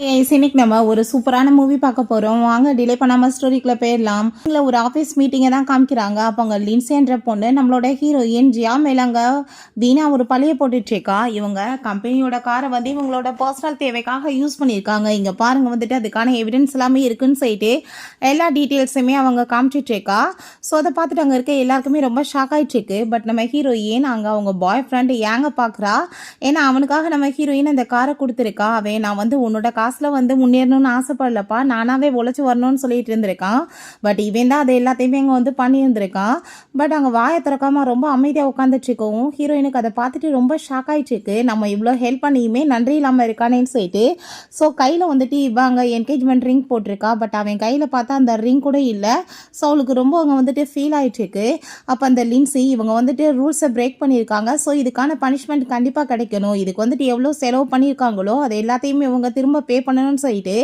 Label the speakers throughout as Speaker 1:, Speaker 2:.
Speaker 1: இன்னைக்கு நம்ம ஒரு சூப்பரான மூவி பார்க்க போகிறோம். வாங்க டிலே பண்ணாமல் ஸ்டோரிக்குள்ளே போயிடலாம். இதில் ஒரு ஆஃபீஸ் மீட்டிங்கை தான் காமிக்கிறாங்க. அப்போ அங்கே லின்சின்ற பொண்ணு நம்மளோட ஹீரோயின் ஜியா மேலாங்க வீணா ஒரு பழைய போட்டுட்ருக்கா. இவங்க கம்பெனியோட காரை வந்து இவங்களோட பர்சனல் தேவைக்காக யூஸ் பண்ணியிருக்காங்க. இங்கே பாருங்கள் வந்துட்டு அதுக்கான எவிடன்ஸ் எல்லாமே இருக்குன்னு சொல்லிட்டு எல்லா டீட்டெயில்ஸுமே அவங்க காமிச்சிட்ருக்கா. ஸோ அதை பார்த்துட்டு அங்கே இருக்க எல்லாருக்குமே ரொம்ப ஷாக் ஆகிட்டுருக்கு. பட் நம்ம ஹீரோயின் அங்கே அவங்க பாய் ஃப்ரெண்டு ஏங்க பார்க்குறா. ஏன்னா அவனுக்காக நம்ம ஹீரோயின் அந்த காரை கொடுத்துருக்கா. அவன் நான் வந்து உன்னோட காசில் வந்து முன்னேறணும்னு ஆசைப்படலப்பா, நானாகவே உழைச்சி வரணும்னு சொல்லிட்டு இருந்திருக்கான். பட் இவன் தான் அது எல்லாத்தையுமே அங்கே வந்து பண்ணியிருந்திருக்கான். பட் அங்கே வாயை திறக்காமல் ரொம்ப அமைதியாக உட்காந்துட்ருக்கவும் ஹீரோயினுக்கு அதை பார்த்துட்டு ரொம்ப ஷாக் ஆகிட்டுருக்கு. நம்ம இவ்வளோ ஹெல்ப் பண்ணியுமே நன்றி இல்லாமல் இருக்கானேன்னு சொல்லிட்டு ஸோ கையில் வந்துட்டு இவங்க என்கேஜ்மெண்ட் ரிங் போட்டிருக்கா. பட் அவன் கையில் பார்த்தா அந்த ரிங் கூட இல்லை. ஸோ அவளுக்கு ரொம்ப அங்கே வந்துட்டு ஃபீல் ஆகிட்டுருக்கு. அப்போ அந்த லின்சி இவங்க வந்துட்டு ரூல்ஸை பிரேக் பண்ணியிருக்காங்க. ஸோ இதுக்கான பனிஷ்மெண்ட் கண்டிப்பாக கிடைக்கணும். இதுக்கு வந்துட்டு எவ்வளோ செலவு பண்ணியிருக்காங்களோ அது எல்லாத்தையுமே இவங்க திரும்ப பே பண்ணணும்னு சொல்லிட்டு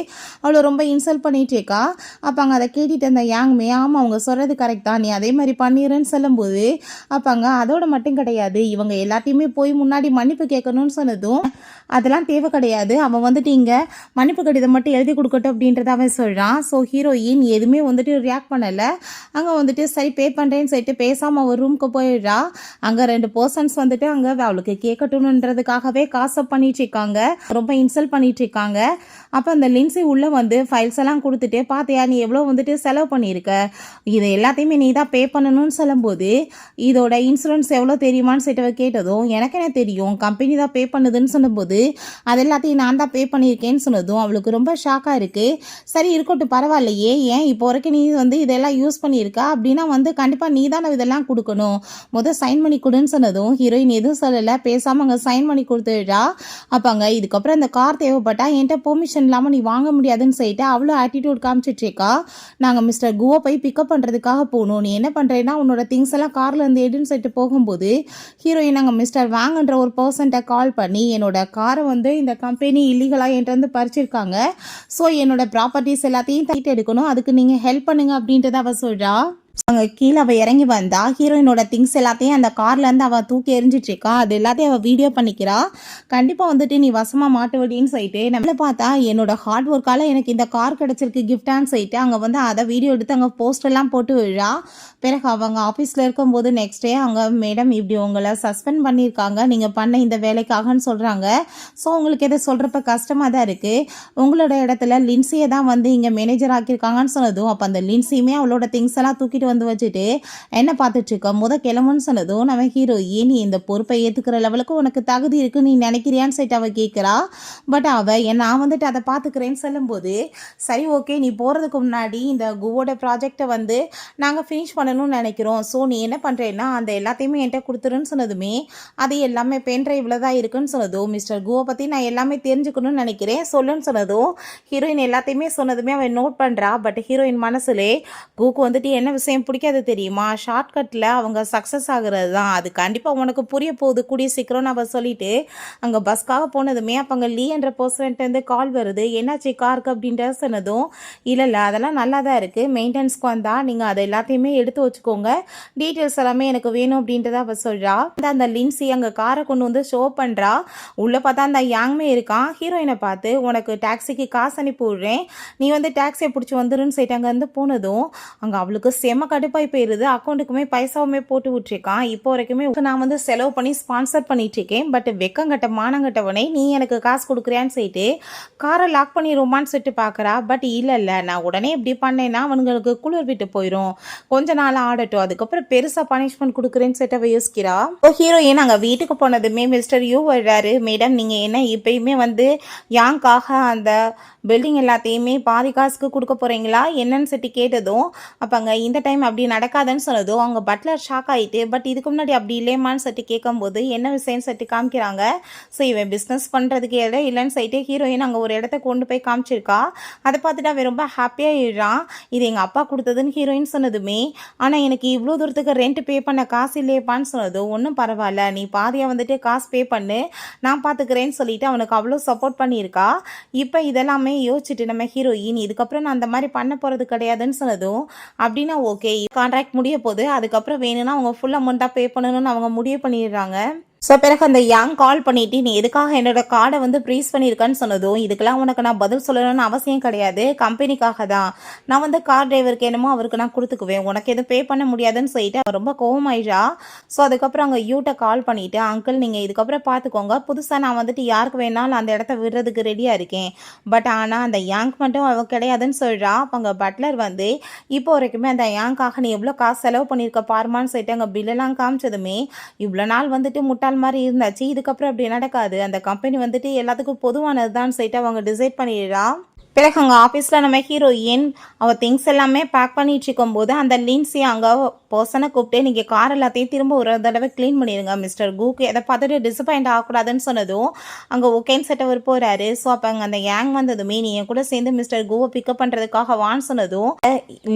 Speaker 1: அவளை ரொம்ப இன்சல்ட் பண்ணிட்டு இருக்கா. அப்போ அங்கே அதை கேட்டுட்டு அந்த யாங்மே ஆமாம் அவங்க சொல்கிறது கரெக்ட் தான், நீ அதே மாதிரி பண்ணிடுறேன்னு சொல்லும்போது அப்போ அங்கே அதோட மட்டும் கிடையாது, இவங்க எல்லாத்தையுமே போய் முன்னாடி மன்னிப்பு கேட்கணும்னு சொன்னதும் அதெல்லாம் தேவை கிடையாது, அவன் வந்துட்டு இங்கே மன்னிப்பு கடிதம் மட்டும் எழுதி கொடுக்கட்டும் அப்படின்றத அவன் சொல்கிறான். ஸோ ஹீரோயின் எதுவுமே வந்துட்டு ரியாக்ட் பண்ணலை. அங்கே வந்துட்டு சரி பே பண்ணுறேன்னு சொல்லிட்டு பேசாமல் ஒரு ரூமுக்கு போயிடுறா. அங்கே 2 பர்சன்ஸ் வந்துட்டு அங்கே அவளுக்கு கேட்கட்டும்ன்றதுக்காகவே காசப் பண்ணிட்டு இருக்காங்க, ரொம்ப இன்சல்ட் பண்ணிட்டு இருக்காங்க. அப்போ அந்த லின்சி உள்ளே வந்து ஃபைல்ஸ் எல்லாம் கொடுத்துட்டு பார்த்தியா நீ எவ்வளோ வந்துட்டு செலவு பண்ணியிருக்க, இது எல்லாத்தையுமே நீ தான் பே பண்ணணும்னு சொல்லும்போது இதோட இன்சூரன்ஸ் எவ்வளோ தெரியுமான்னு சொல்லிட்டு கேட்டதும் எனக்கு என்ன தெரியும், கம்பெனி தான் பே பண்ணுதுன்னு சொன்னபோது அது எல்லாத்தையும் நான் தான் பே பண்ணியிருக்கேன்னு சொன்னதும் அவளுக்கு ரொம்ப ஷாக்காக இருக்குது. சரி இருக்கட்டும் பரவாயில்லையே, ஏன் இப்போ வரைக்கும் நீ வந்து இதெல்லாம் யூஸ் பண்ணியிருக்கா அப்படின்னா வந்து கண்டிப்பாக நீ தானே இதெல்லாம் கொடுக்கணும், சைன் பண்ணி கொடுன்னு சொன்னதும் ஹீரோயின் எதுவும் சொல்லலை, பேசாமல் அங்கே சைன் பண்ணி கொடுத்துடுறா. அப்போ அங்கே இதுக்கப்புறம் அந்த கார் தேவைப்பட்டா என்கிட்ட பெர்மிஷன் இல்லாமல் நீ வாங்க முடியாதுன்னு சொல்லிட்டு அவ்வளோ ஆட்டிடியூட் காமிச்சிட்ருக்கா. நாங்கள் மிஸ்டர் குவோ போய் பிக்கப் பண்ணுறதுக்காக போகணும், நீ என்ன பண்ணுறேன்னா உன்னோட திங்ஸ் எல்லாம் காரில் இருந்து எடுன்னு சொல்லிட்டு போகும்போது ஹீரோயின் நாங்கள் மிஸ்டர் வாங்கன்ற ஒரு பர்சன்ட்டை கால் பண்ணி என்னோட காரை வந்து இந்த கம்பெனி இல்லீகலாக என்கிட்ட வந்து பறிச்சிருக்காங்க, ஸோ என்னோட ப்ராப்பர்ட்டிஸ் எல்லாத்தையும் தீட்டு எடுக்கணும், அதுக்கு நீங்கள் ஹெல்ப் பண்ணுங்க அப்படின்றத அவ சொல்கிறா. அங்கே கீழே அவள் இறங்கி வந்தா ஹீரோயினோட திங்ஸ் எல்லாத்தையும் அந்த கார்லேருந்து அவள் தூக்கி எரிஞ்சிட்ருக்கா. அது எல்லாத்தையும் அவள் வீடியோ பண்ணிக்கிறா. கண்டிப்பாக வந்துட்டு நீ வசமாக மாட்டுவடின்னு சொல்லிட்டு நம்மளை பார்த்தா என்னோட ஹார்ட் ஒர்க்கால் எனக்கு இந்த கார் கிடச்சிருக்கு கிஃப்டான்னு சொல்லிட்டு அங்கே வந்து அதை வீடியோ எடுத்து அங்கே போஸ்டெல்லாம் போட்டு விழா. பிறகு அவங்க ஆஃபீஸில் இருக்கும்போது நெக்ஸ்ட் டே அவங்க மேடம் இப்படி உங்களை சஸ்பெண்ட் பண்ணியிருக்காங்க நீங்கள் பண்ண இந்த வேலைக்காகன்னு சொல்கிறாங்க. ஸோ உங்களுக்கு எதை சொல்கிறப்ப கஷ்டமாக தான் இருக்குது, உங்களோட இடத்துல லின்சியை தான் வந்து இங்கே மேனேஜர் ஆக்கியிருக்காங்கன்னு சொன்னதும் அப்போ அந்த லின்சியுமே அவளோட திங்ஸ் எல்லாம் தூக்கிட்டு வந்து வச்சுட்டு என்ன பார்த்துட்டு இருக்க கிளம்புன்னு சொன்னதும் நம்ம ஹீரோயின் நீ இந்த பொறுப்பை ஏற்றுக்கிற லெவலுக்கு உனக்கு தகுதி இருக்குன்னு நீ நினைக்கிறியான்னு சொல்லிட்டு அவள் கேட்குறா. பட் அவள் நான் வந்துட்டு அதை பார்த்துக்கிறேன்னு சொல்லும்போது சரி ஓகே நீ போகிறதுக்கு முன்னாடி இந்த குவோட ப்ராஜெக்டை வந்து நாங்கள் ஃபினிஷ் பண்ணணும்னு நினைக்கிறோம், ஸோ நீ என்ன பண்ணுறேன்னா அந்த எல்லாத்தையுமே என்கிட்ட கொடுத்துருன்னு சொன்னதுமே அது எல்லாமே பென் ட்ரைவில் தான் இருக்குன்னு சொன்னதும் மிஸ்டர் குவோ பற்றி நான் எல்லாமே தெரிஞ்சுக்கணும்னு நினைக்கிறேன் சொல்லுன்னு சொன்னதும் ஹீரோயின் எல்லாத்தையுமே சொன்னதுமே அவன் நோட் பண்ணுறா. பட் ஹீரோயின் மனசுலே குவுக்கு வந்துட்டு என்ன விஷயம் பிடிக்காது தெரியுமா, ஷார்ட்கட்டில் அவங்க சக்ஸஸ் ஆகுறது தான், அது கண்டிப்பாக உனக்கு புரிய போகுது கூடிய சீக்கிரம் அவள் சொல்லிட்டு அங்கே பஸ்க்காக போனதுமே அப்போ அங்கே லீ என்ற பர்சன்ட்டு கால் வருது, என்னாச்சு காருக்கு அப்படின்ற சொன்னதும் இல்லை அதெல்லாம் நல்லா தான் இருக்குது, மெயின்டெனன்ஸ்க்கு வந்தால் நீங்கள் அதை எல்லாத்தையுமே எடுத்து வச்சுக்கோங்க, டீட்டெயில்ஸ் எல்லாமே எனக்கு வேணும் அப்படின்றத அவள் சொல்கிறா. அந்த லின்சி அங்கே காரை கொண்டு வந்து ஷோ பண்ணுறா. உள்ளே பார்த்தா அந்த யாங்மே இருக்கான். ஹீரோயினை பார்த்து உனக்கு டாக்ஸிக்கு காசு அனுப்பி விட்றேன், நீ வந்து டாக்ஸியை பிடிச்சி வந்துருன்னு சொல்லிட்டு அங்கேருந்து போனதும் அங்கே அவளுக்கு செம கடுப்பாய் போயிருது. அக்கௌண்ட்டுக்குமே பைசாவுமே போட்டு விட்டுருக்கான். இப்போ வரைக்குமே நான் வந்து செலவு பண்ணி ஸ்பான்சர் பண்ணிட்டு இருக்கேன், பட் வெக்கங்கட்ட மானங்கட்டவனே நீ எனக்கு காசு கொடுக்குறியான்னு சொல்லிட்டு காரை லாக் பண்ணிடுவோமான்னு சொல்லிட்டு பார்க்குறா. பட் இல்லை நான் உடனே இப்படி பண்ணேன்னா அவனுங்களுக்கு குளிர் விட்டு போயிடும், கொஞ்ச நாள் ஆடட்டும், அதுக்கப்புறம் பெருசாக பனிஷ்மெண்ட் கொடுக்குறேன்னு சொல்லிட்டு யோசிக்கிறா. ஹீரோயின் அங்கே வீட்டுக்கு போனதுமே மிஸ்டர் யூ வர்றாரு. மேடம் நீங்கள் என்ன இப்பயுமே வந்து யாங்காக அந்த பில்டிங் எல்லாத்தையுமே பாதி காசுக்கு கொடுக்க போகிறீங்களா என்னன்னு சொல்லிட்டு கேட்டதும் அப்போ அங்கே இந்த டைம் அப்படி நடக்காதுன்னு சொன்னதும் அவங்க பட்லர் ஷாக் ஆகிட்டு பட் இதுக்கு முன்னாடி அப்படி இல்லையம்மான்னு சொல்லிட்டு கேட்கும்போது என்ன விஷயம்னு சொல்லிட்டு காமிக்கிறாங்க. ஸோ இவன் பிஸ்னஸ் பண்ணுறதுக்கு இடம் இல்லைன்னு சொல்லிட்டு ஹீரோயின் அங்கே ஒரு இடத்த கொண்டு போய் காமிச்சிருக்கா. அதை பார்த்துட்டு அவன் ரொம்ப ஹாப்பியாக எழுறான். இது எங்கள் அப்பா கொடுத்ததுன்னு ஹீரோயின் சொன்னதுமே ஆனால் எனக்கு இவ்வளோ தூரத்துக்கு ரெண்ட் பே பண்ண காசு இல்லையப்பான்னு சொன்னதும் ஒன்றும் பரவாயில்ல நீ பாதியாக வந்துட்டு காசு பே பண்ணு நான் பார்த்துக்கிறேன்னு சொல்லிட்டு அவனுக்கு அவ்வளோ சப்போர்ட் பண்ணியிருக்கா. இப்போ இதெல்லாமே யோசிச்சுட்டு நம்ம ஹீரோயின் இதுக்கப்புறம் நான் அந்த மாதிரி பண்ண போகிறது கிடையாதுன்னு சொன்னதும் அப்படின்னா ஓகே கான்ட்ராக்ட் முடிய போது அதுக்கப்புறம் வேணும்னா அவங்க ஃபுல் அமௌண்ட்டாக பே பண்ணணும்னு அவங்க முடிவு பண்ணிடுறாங்க. ஸோ பிறகு அந்த யாங் கால் பண்ணிட்டு நீ எதுக்காக என்னோட கார்டை வந்து ப்ரீஸ் பண்ணியிருக்கான்னு சொன்னதும் இதுக்கெல்லாம் உனக்கு நான் பதில் சொல்லணும்னு அவசியம் கிடையாது, கம்பெனிக்காக தான் நான் வந்து கார் டிரைவருக்கு என்னமோ அவருக்கு நான் கொடுத்துக்குவேன், உனக்கு எதுவும் பே பண்ண முடியாதுன்னு சொல்லிட்டு அவன் ரொம்ப கோவமாயிடுறா. ஸோ அதுக்கப்புறம் அங்கே யூட்டை கால் பண்ணிவிட்டு அங்கிள் நீங்கள் இதுக்கப்புறம் பார்த்துக்கோங்க, புதுசாக நான் வந்துட்டு யாருக்கு வேணாலும் அந்த இடத்த விடுறதுக்கு ரெடியாக இருக்கேன், பட் ஆனால் அந்த யாங்க் மட்டும் அவ கிடையாதுன்னு சொல்கிறா. அப்போ அங்கே பட்லர் வந்து இப்போ வரைக்குமே அந்த யாங்காக நீ எவ்வளோ காசு செலவு பண்ணியிருக்க பாருமான்னு சொல்லிட்டு அங்கே பில்லெல்லாம் காமிச்சதுமே இவ்வளோ நாள் வந்துட்டு முட்டாள் மாதிரி இருந்தாச்சு, இதுக்கப்புறம் அப்படி நடக்காது, அந்த கம்பெனி வந்துட்டு எல்லாத்துக்கும் பொதுவானது தான் சொல்லிட்டு அவங்க டிசைட் பண்ணிடுறா. பிறகு அங்கே ஆஃபீஸில் நம்ம ஹீரோயின் அவள் திங்ஸ் எல்லாமே பேக் பண்ணிட்டு இருக்கும்போது அந்த லின்சி அங்கே பர்சனை கூப்பிட்டு நீங்கள் கார் எல்லாத்தையும் திரும்ப ஒரு தடவை க்ளீன் பண்ணிடுங்க மிஸ்டர் கூக்கு எதை பார்த்துட்டு டிசப்பாயிண்ட் ஆகக்கூடாதுன்னு சொன்னதும் அங்கே ஓகேன்னு செட் அவர் போகிறாரு. ஸோ அப்போ அங்கே அந்த யாங் வந்ததுமே நீ என் கூட சேர்ந்து மிஸ்டர் கூவை பிக்கப் பண்ணுறதுக்காக வான்னு சொன்னதும்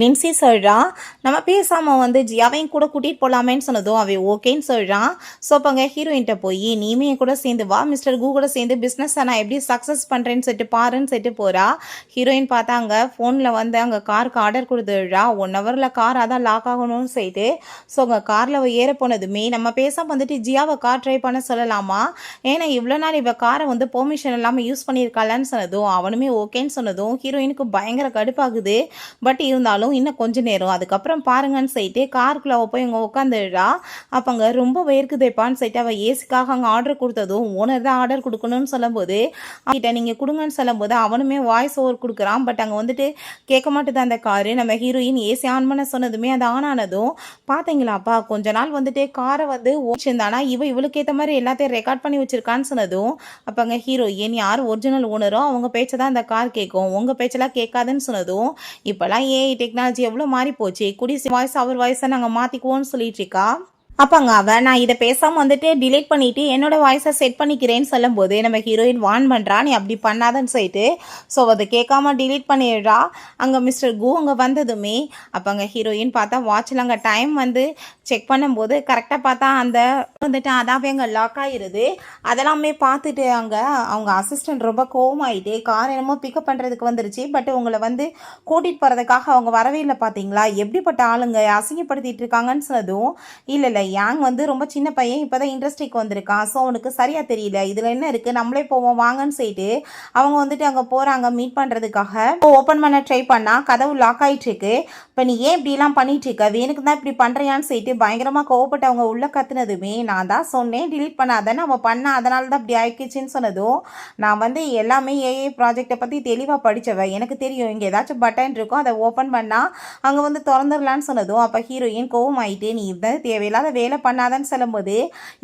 Speaker 1: லின்சி சொல்கிறா நம்ம பேசாமல் வந்து ஜியாவையும் கூட கூட்டிகிட்டு போகலாமேன்னு சொன்னதும் அவன் ஓகேன்னு சொல்கிறான். ஸோ அப்போ அங்கே ஹீரோயின்ட்ட போய் நீமே என் கூட சேர்ந்து வா, மிஸ்டர் கூ கூட சேர்ந்து பிஸ்னஸ் நான் எப்படி சக்ஸஸ் பண்ணுறேன்னு சொல்லிட்டு பாருன்னு சொல்லிட்டு போகிறா. ஹீரோயின் பார்த்தாங்க ஃபோனில் வந்து அங்கே காருக்கு ஆர்டர் கொடுத்துடுறா, 1 ஹவரில் கார் அதான் லாக் ஆகணும்னு சொல்லிட்டு. ஸோ அங்கே காரில் ஏற போனதுமே நம்ம பேசாமல் வந்துட்டு ஜியாவை கார் ட்ரை பண்ண சொல்லலாமா, ஏன்னா இவ்வளோ நாள் இவள் காரை வந்து பெர்மிஷன் இல்லாமல் யூஸ் பண்ணியிருக்காளன்னு சொன்னதும் அவனுமே ஓகேன்னு சொன்னதும் ஹீரோயினுக்கு பயங்கர கடுப்பாகுது. பட் இருந்தாலும் இன்னும் கொஞ்சம் நேரம் அதுக்கப்புறம் பாருங்கன்னு சொல்லிட்டு காருக்குள்ளே போய் அங்கே உட்காந்துடுறா. அப்போ அங்கே ரொம்ப வேர்க்குதேப்பான்னு சொல்லிட்டு அவள் ஏசிக்காக அங்கே ஆர்டர் கொடுத்ததும் ஓனர் தான் ஆர்டர் கொடுக்கணும்னு சொல்லும்போது அவகிட்ட நீங்கள் கொடுங்கன்னு சொல்லும்போது அவனுமே வாய்ஸ் ஓவர் கொடுக்குறான். பட் அங்கே வந்துட்டு கேட்க மாட்டேது அந்த காரு. நம்ம ஹீரோயின் ஏசி ஆன் பண்ண சொன்னதுமே அது ஆன் ஆனதும் பார்த்தீங்களாப்பா கொஞ்ச நாள் வந்துட்டு காரை வந்து ஓடிச்சிருந்தானா இவளுக்கு ஏற்ற மாதிரி எல்லாத்தையும் ரெக்கார்ட் பண்ணி வச்சிருக்கான்னு சொன்னதும் அப்போ அங்கே ஹீரோயின் யார் ஒரிஜினல் ஓனரோ அவங்க பேச்சை தான் அந்த கார் கேட்கும், உங்கள் பேச்செல்லாம் கேட்காதுன்னு சொன்னதும் இப்போல்லாம் ஏஐ டெக்னாலஜி எவ்வளோ மாறி போச்சு, குடி வாய்ஸ் அவர் வாய்ஸை நாங்கள் மாற்றிக்குவோன்னு சொல்லிட்டு இருக்கா. அப்போங்க அவன் நான் இதை பேசாமல் வந்துட்டு டிலீட் பண்ணிவிட்டு என்னோட வாய்ஸை செட் பண்ணிக்கிறேன்னு சொல்லும்போது நம்ம ஹீரோயின் வான் பண்ணுறா நீ அப்படி பண்ணாதன்னு சொல்லிட்டு. ஸோ அதை கேட்காம டிலீட் பண்ணிடுறா. அங்கே மிஸ்டர் கூ அங்கே வந்ததுமே அப்போ அங்கே ஹீரோயின் பார்த்தா வாட்சில் அங்கே டைம் வந்து செக் பண்ணும்போது கரெக்டாக பார்த்தா அந்த வந்துட்டு அதாவே அங்கே லாக் ஆகிடுது. அதெல்லாமே பார்த்துட்டு அங்கே அவங்க அசிஸ்டன்ட் ரொம்ப கோவமாயிட்டு கார் என்னமோ பிக்கப் பண்ணுறதுக்கு வந்துருச்சு, பட் உங்களை வந்து கூட்டிகிட்டு போகிறதுக்காக அவங்க வரவே இல்லை பார்த்தீங்களா, எப்படிப்பட்ட ஆளுங்க அசிங்கப்படுத்திட்டு இருக்காங்கன்னு சொன்னதும் இல்லை யாங் வந்து ரொம்ப சின்ன பையன் இப்போதான் இண்டஸ்ட்ரிக்கு வந்திருக்கான், ஸோ அவனுக்கு சரியாக தெரியல இதில் என்ன இருக்குது நம்மளே போவோம் வாங்கன்னு சொல்லிட்டு அவங்க வந்துட்டு அங்கே போகிறாங்க மீட் பண்ணுறதுக்காக. ஓப்பன் பண்ண ட்ரை பண்ணால் கதவு லாக் ஆகிட்டு இருக்கு. இப்போ நீ ஏன் இப்படிலாம் பண்ணிட்டு இருக்க, வேணுக்கு தான் இப்படி பண்ணுறியான்னு சொல்லிட்டு பயங்கரமாக கோவப்பட்டு அவங்க உள்ளே கத்துனதுமே நான் தான் சொன்னேன் டிலீட் பண்ணாதானே அவன் பண்ண அதனால தான் இப்படி ஆயிடுச்சுன்னு சொன்னதும் நான் வந்து எல்லாமே ஏஐ ப்ராஜெக்டை பற்றி தெளிவாக படித்தவன், எனக்கு தெரியும் இங்கே ஏதாச்சும் பட்டன் இருக்கும் அதை ஓப்பன் பண்ணால் அங்கே வந்து திறந்துடலான்னு சொன்னதும் அப்போ ஹீரோயின் கோவம் ஆகிட்டு நீ இதான் தேவையில்லாத வேலை பண்ணாதன்னு சொல்லும்போது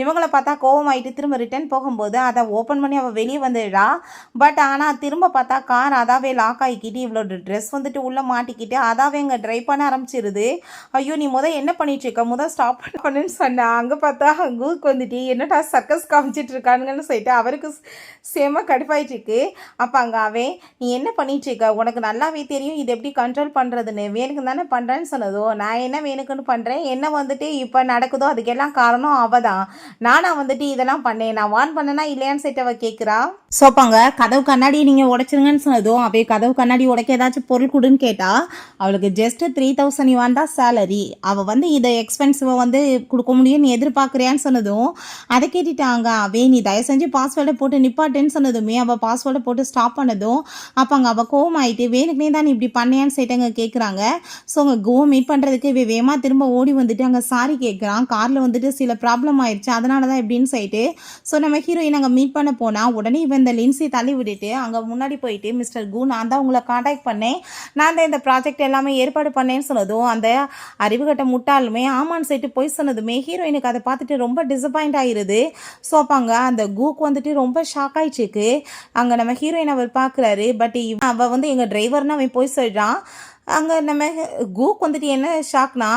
Speaker 1: இவங்களை பார்த்தா கோவம் ஆகிட்டு திரும்ப ரிட்டர்ன் போகும்போது அதை ஓப்பன் பண்ணி அவள் வெளியே வந்துடுறா. பட் ஆனால் திரும்ப பார்த்தா கார் அதாவே லாக் ஆகிக்கிட்டு இவ்வளோ ட்ரெஸ் வந்துட்டு உள்ளே மாட்டிக்கிட்டு அதாவே அங்கே ட்ரை பண்ண ஆரம்பிச்சிருது. ஐயோ நீ என்ன பண்ணிட்டு இருக்க ஸ்டாப் பண்ணுன்னு சொன்னா அங்கே பார்த்தா கூக்கு வந்துட்டு என்னடா சர்க்கஸ் காமிச்சிட்டு இருக்கானுங்கன்னு சொல்லிட்டு அவருக்கு சேம கடுப்பாயிட்டு இருக்கு. அப்போ அங்கே அவன் நீ என்ன பண்ணிட்டு இருக்க, உனக்கு நல்லாவே தெரியும் இது எப்படி கண்ட்ரோல் பண்ணுறதுன்னு, வேணுக்கு தானே பண்ணுறேன்னு சொன்னதோ நான் என்ன வேணுக்குன்னு பண்ணுறேன், என்ன வந்துட்டு இப்போ நடக்குதோ அதுக்கெல்லாம் காரணம் அவ தான், நானா வந்துட்டு இதெல்லாம் பண்ணேன், நான் வான் பண்ணனா இல்லையான்னு சொல்லிட்டு அவ கேட்குறா. சோப்பாங்க கதவு கண்ணாடி நீங்கள் உடைச்சிருங்கன்னு சொன்னதும் அவைய கதவு கண்ணாடி உடைக்க ஏதாச்சும் பொருள் கொடுன்னு கேட்டா அவளுக்கு ஜஸ்ட் 3000 யுவான் தான் சேலரி, அவள் வந்து இதை எக்ஸ்பென்சிவை வந்து கொடுக்க முடியும்னு எதிர்பார்க்குறியான்னு சொன்னதும் அதை கேட்டுட்டாங்க. அவே நீ தயவு செஞ்சு பாஸ்வேர்டை போட்டு நிப்பாட்டுன்னு சொன்னதுமே அவள் பாஸ்வேர்டை போட்டு ஸ்டாப் பண்ணதும் அப்போ அங்கே அவள் கோவம் ஆகிட்டு வேணுக்குனே தான் நீ இப்படி பண்ணியான்னு சொல்லிட்டு அங்கே கேட்குறாங்க. ஸோ அங்கே கோ மீட் பண்ணுறதுக்கு வேகமாக திரும்ப ஓடி வந்துட்டு அங்கே சாரி கேட்குறான், காரில் வந்துட்டு சில ப்ராப்ளம் ஆயிடுச்சு அதனால தான் எப்படின்னு சொல்லிட்டு. ஸோ நம்ம ஹீரோயின் அங்கே மீட் பண்ண போனால் உடனே இவன் இந்த லின்சி தள்ளி விட்டுட்டு அங்கே முன்னாடி போயிட்டு மிஸ்டர் கூ நான் தான் உங்களை காண்டாக்ட் பண்ணேன், நான் தான் இந்த ப்ராஜெக்ட் எல்லாமே ஏற்பாடு பண்ணேன்னு சொன்னதும் அந்த அறிவுகட்ட முட்டாளுமே ஆமான்னு சொல்லிட்டு போய் சொன்னதுமே ஹீரோயினுக்கு அதை பார்த்துட்டு ரொம்ப டிசப்பாயிண்ட் ஆகிருது. ஸோ அப்போ அங்கே அந்த கூக்கு வந்துட்டு ரொம்ப ஷாக் ஆயிடுச்சுக்கு. அங்கே நம்ம ஹீரோயின் அவர் பார்க்குறாரு, பட் அவள் வந்து எங்கள் டிரைவர்னு அவன் போய் சொல்கிறான். அங்கே நம்ம கூக் வந்துட்டு என்ன ஷாக்னா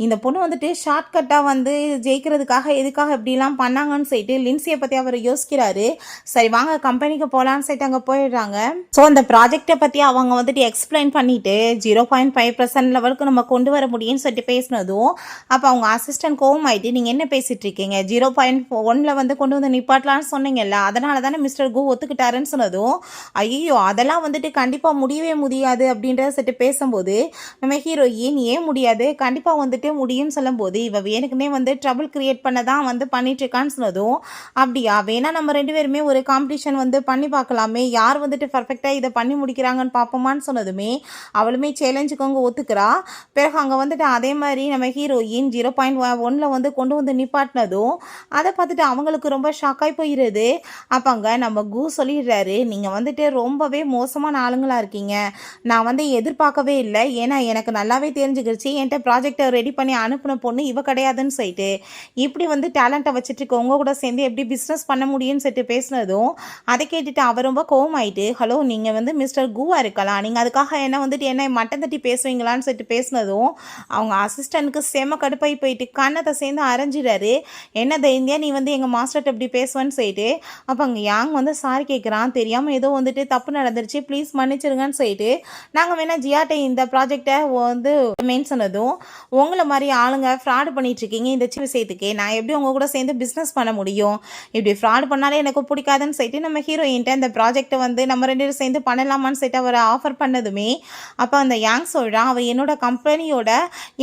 Speaker 1: இந்த பொண்ணு வந்துட்டு ஷார்ட்கட்டாக வந்து ஜெயிக்கிறதுக்காக எதுக்காக இப்படிலாம் பண்ணாங்கன்னு சொல்லிட்டு லின்சியை பற்றி அவர் யோசிக்கிறாரு. சரி வாங்க கம்பெனிக்கு போகலான்னு சொல்லிட்டு அங்கே போயிடுறாங்க. ஸோ அந்த ப்ராஜெக்டை பற்றி அவங்க வந்துட்டு எக்ஸ்பிளைன் பண்ணிவிட்டு 0.5% லெவலுக்கு நம்ம கொண்டு வர முடியும்னு சொல்லிட்டு பேசினதும் அப்போ அவங்க அசிஸ்டன்ட் கோவம் ஆகிட்டு நீங்கள் என்ன பேசிகிட்டு இருக்கீங்க, 0.1 வந்து கொண்டு வந்து நிப்பாட்டலான்னு சொன்னீங்கல்ல அதனால தானே மிஸ்டர் கூ ஒத்துக்கிட்டாருன்னு சொன்னதும் ஐயோ அதெல்லாம் வந்துட்டு கண்டிப்பாக முடியவே முடியாது அப்படின்றத சொல்லிட்டு பேசும்போது சொல்லும்போது நம்ம ஹீரோயின் ஏன் முடியாது, கண்டிப்பாக வந்துட்டு முடியும்னு சொல்லும்போது இவ வேணுக்குன்னே வந்து ட்ரபிள் கிரியேட் பண்ண தான் வந்து பண்ணிட்டுருக்கான்னு சொன்னதும், அப்படியா வேணா நம்ம 2 பேருமே ஒரு காம்படிஷன் வந்து பண்ணி பார்க்கலாமே, யார் வந்துட்டு பர்ஃபெக்டாக இதை பண்ணி முடிக்கிறாங்கன்னு பார்ப்போமான்னு சொன்னதுமே அவளுமே சேலஞ்சுக்கு அவங்க ஒத்துக்கிறா. பிறகு அங்கே வந்துட்டு அதே மாதிரி நம்ம ஹீரோயின் 0.1 வந்து கொண்டு வந்து நிப்பாட்டினதும் அதை பார்த்துட்டு அவங்களுக்கு ரொம்ப ஷாக்காகி போயிடுது. அப்போ அங்கே நம்ம கு சொல்லிடுறாரு, நீங்கள் வந்துட்டு ரொம்பவே மோசமான ஆளுங்களாக இருக்கீங்க, நான் வந்து எதிர்பார்க்கவே இல்லை, ஏன்னா எனக்கு நல்லாவே தெரிஞ்சுக்கிடுச்சு என்கிட்ட ப்ராஜெக்டை ரெடி பண்ணி அனுப்பின பொண்ணு இவ கிடையாதுன்னு சொல்லிட்டு, இப்படி வந்து டேலண்ட்டை வச்சுட்டு இருக்க உங்க கூட சேர்ந்து எப்படி பிஸ்னஸ் பண்ண முடியும்னு சொல்லிட்டு பேசினதும் அதை கேட்டுட்டு அவர் ரொம்ப கோவமாயிட்டு, ஹலோ நீங்கள் வந்து மிஸ்டர் குவா இருக்கலாம், நீங்கள் அதுக்காக என்ன வந்துட்டு என்ன மட்டன் தட்டி பேசுவீங்களான்னு சொல்லிட்டு பேசினதும் அவங்க அசிஸ்டண்ட்டுக்கு செம கடுப்பாகி போயிட்டு கண்ணத்தை சேர்ந்து அரைஞ்சிடாரு. என்ன தைரியம் நீ வந்து எங்கள் மாஸ்டர்கிட்ட இப்படி பேசுவேன்னு சொல்லிட்டு. அப்போ அங்கே யாங் வந்து சாரி கேட்குறான், தெரியாமல் ஏதோ வந்துட்டு தப்பு நடந்துருச்சு ப்ளீஸ் மன்னிச்சிருங்கன்னு சொல்லிட்டு, நாங்கள் வேணால் ஜியாட்டை இந்த ப்ராஜெக்டை வந்து மெயின் சொன்னதும், உங்களை மாதிரி ஆளுங்க ஃப்ராடு பண்ணிகிட்ருக்கீங்க இந்த சின்ன விஷயத்துக்கு நான் எப்படி உங்கள் கூட சேர்ந்து பிஸ்னஸ் பண்ண முடியும், இப்படி ஃப்ராடு பண்ணாலே எனக்கு பிடிக்காதுன்னு சொல்லிட்டு நம்ம ஹீரோயின்ட்ட இந்த ப்ராஜெக்டை வந்து நம்ம 2 பேரும் சேர்ந்து பண்ணலாமான்னு சொல்லிட்டு அவர் ஆஃபர் பண்ணதுமே அப்போ அந்த யாங் சொல்கிறான், அவர் என்னோட கம்பெனியோட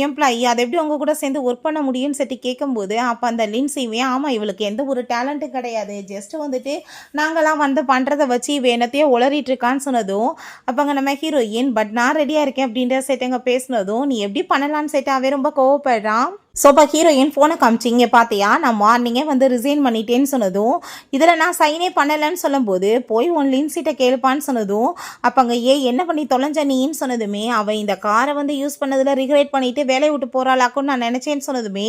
Speaker 1: எம்ப்ளாயி, அதை எப்படி உங்கள் கூட சேர்ந்து ஒர்க் பண்ண முடியும்னு சொல்லிட்டு கேட்கும்போது அப்போ அந்த லின்சிவே ஆமாம் இவளுக்கு எந்த ஒரு டேலண்ட்டும் கிடையாது, ஜஸ்ட் வந்துட்டு நாங்களாம் வந்து பண்ணுறதை வச்சு இவ என்னத்தையோ உளறிட்டு இருக்கான்னு சொன்னதும் அப்போ அங்கே நம்ம ஹீரோயின் பட் நான் ரெடியாக இருக்கேன் அப்படின்ற செட்டுங்க பேசினதும் நீ எப்படி பண்ணலான்னு செட்டு அவன் ரொம்ப கோவப்படுறான். ஸோ இப்போ ஹீரோயின் ஃபோனை காமிச்சு இங்கே பார்த்தியா நான் மார்னிங்கே வந்து ரிசைன் பண்ணிட்டேன்னு சொன்னதும் இதில் நான் சைனே பண்ணலைன்னு சொல்லும்போது போய் உன் லின்சிட்ட கேளுப்பான்னு சொன்னதும் அப்போ அங்கே என்ன பண்ணி தொலைஞ்ச நீன்னு சொன்னதுமே அவன் இந்த காரை வந்து யூஸ் பண்ணதில் ரிக்ரெட் பண்ணிவிட்டு வேலையை விட்டு போகிறாளாக்குன்னு நான் நினச்சேன்னு சொன்னதுமே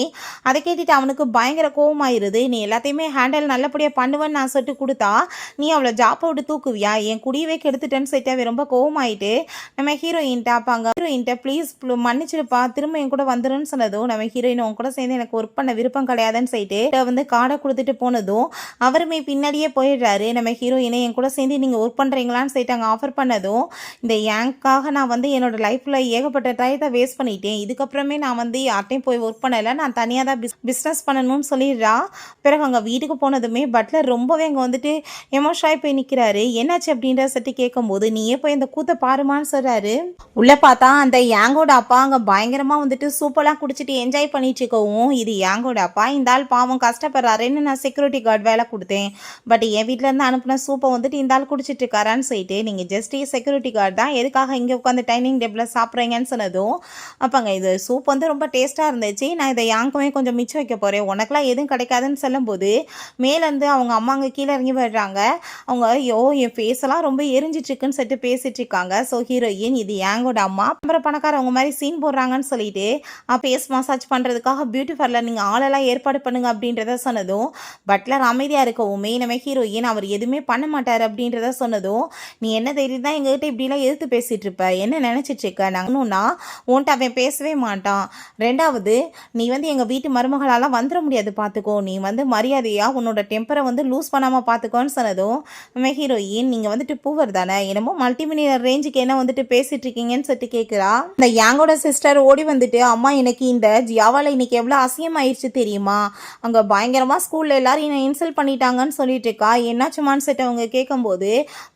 Speaker 1: அதை கேட்டுட்டு அவனுக்கு பயங்கர கோவமாயிருது. நீ எல்லாத்தையுமே ஹேண்டில் நல்லபடியாக பண்ணுவேன்னு நான் சொல்லிட்டு கொடுத்தா நீ அவளை ஜாப்பை விட்டு தூக்குவியா, என் குடியவே கெடுத்துட்டேன்னு சொல்லிட்டு அவன் ரொம்ப கோவமாயிட்டு நம்ம ஹீரோயின்ட்ட அப்போ அங்கே ஹீரோயின்ட்ட ப்ளீஸ் மன்னிச்சிருப்பா திரும்ப என் கூட வந்துருன்னு சொன்னதும் நம்ம ஹீரோயின் உன் கூட சேர்ந்து எனக்கு ஒர்க் பண்ண விருப்பம் கிடையாதுன்னு சொல்லிட்டு வந்து கார்டை கொடுத்துட்டு போனதும் அவருமே பின்னாடியே போயிடுறாரு. நம்ம ஹீரோயினை என் கூட சேர்ந்து நீங்கள் ஒர்க் பண்ணுறீங்களான்னு சொல்லிட்டு அங்கே ஆஃபர் பண்ணதும் இந்த யாங்காக நான் வந்து என்னோட லைஃப்பில் ஏகப்பட்ட டயத்தை வேஸ்ட் பண்ணிட்டேன், இதுக்கப்புறமே நான் வந்து யார்ட்டையும் போய் ஒர்க் பண்ணலை, நான் தனியாக தான் பிஸ்னஸ் பண்ணணும்னு சொல்லிடுறா. பிறகு அங்கே வீட்டுக்கு போனதுமே பட்லர் ரொம்பவே அங்கே வந்துட்டு எமோஷனாகி போய் நிற்கிறாரு. என்னாச்சு அப்படின்ற சட்டி கேட்கும்போது நீயே போய் இந்த கூத்த பாருமான்னு சொல்கிறாரு. உள்ளே பார்த்தா அந்த யாங்கோட அப்பா அங்கே பயங்கரமாக வந்துட்டு சூப்பராக குடிச்சிட்டு என்ஜாய் பண்ணிட்டு இருக்கவும் இது யாங்கோட அப்பா இந்த ஆள் பாவம் கஷ்டப்படுறாருன்னு நான் செக்யூரிட்டி கார்டு வேலை கொடுத்தேன், பட் என் வீட்டிலேருந்து அனுப்பின சூப்பை வந்துட்டு இந்த ஆள் குடிச்சிட்டு இருக்காரான்னு சொல்லிட்டு நீங்கள் ஜஸ்ட் செக்யூரிட்டி கார்டு தான் எதுக்காக இங்கே உட்காந்து டைனிங் டேபிளில் சாப்பிட்றீங்கன்னு சொன்னதும் அப்போங்க இது சூப் வந்து ரொம்ப டேஸ்ட்டாக இருந்துச்சு, நான் இதை யாங்குமே கொஞ்சம் மிச்சம் வைக்க போகிறேன், உனக்குலாம் எதுவும் கிடைக்காதுன்னு சொல்லும்போது மேலேருந்து அவங்க அம்மா அங்கே கீழே இறங்கி வர்றாங்க. அவங்க ஐயோ என் ஃபேஸெல்லாம் ரொம்ப எரிஞ்சிட்ருக்குன்னு சொல்லிட்டு பேசிட்டு இருக்காங்க. ஸோ ஹீரோயின் இது யாங்கோட அம்மா அப்புறம் பணக்காரவங்க மாதிரி சீன் போடுறாங்கன்னு சொல்லிட்டு ஃபேஸ் மசாஜ் பண்ணுறதுக்காக பியூட்டி பார்லர் நீங்கள் ஆளெல்லாம் ஏற்பாடு பண்ணுங்க அப்படின்றத சொன்னதும் பட்லர் அமைதியாக இருக்கவுமே நம்ம ஹீரோயின் அவர் எதுவுமே பண்ண மாட்டார் அப்படின்றத சொன்னதும் நீ என்ன தைரியம் தான் எங்ககிட்ட இப்படிலாம் எதிர்த்து பேசிகிட்டு இருப்ப, என்ன நினச்சிட்டு இருக்க, நாங்கணும்னா உன்ட்டு அவன் பேசவே மாட்டான், ரெண்டாவது நீ வந்து எங்கள் வீட்டு மருமகளால் வந்துட முடியாது பார்த்துக்கோ, நீ வந்து மரியாதையாக உன்னோட டெம்பரை வந்து லூஸ் பண்ணாமல் பார்த்துக்கோன்னு சொன்னதும் நம்ம ஹீரோயின் நீங்கள் வந்துட்டு பூவர் தானே என்னமோ மல்டிமில்லியனர் ரேஞ்சுக்கு என்ன வந்துட்டு பேசிட்டு இருக்கீங்கன்னு சொல்லிட்டு கேட்குறா. இந்த யாங்கோட சிஸ்டர் ஓடி வந்துட்டு அம்மா எனக்கு இந்த ஜியாவால் இன்னைக்கு எவ்வளோ அசிங்கமாயிடுச்சு தெரியுமா, அங்கே பயங்கரமாக ஸ்கூலில் எல்லாரும் என்னை இன்சல்ட் பண்ணிட்டாங்கன்னு சொல்லிட்டு இருக்கா, என்னாச்சுமான்னு சொல்லிட்டு அவங்க கேட்கும்போது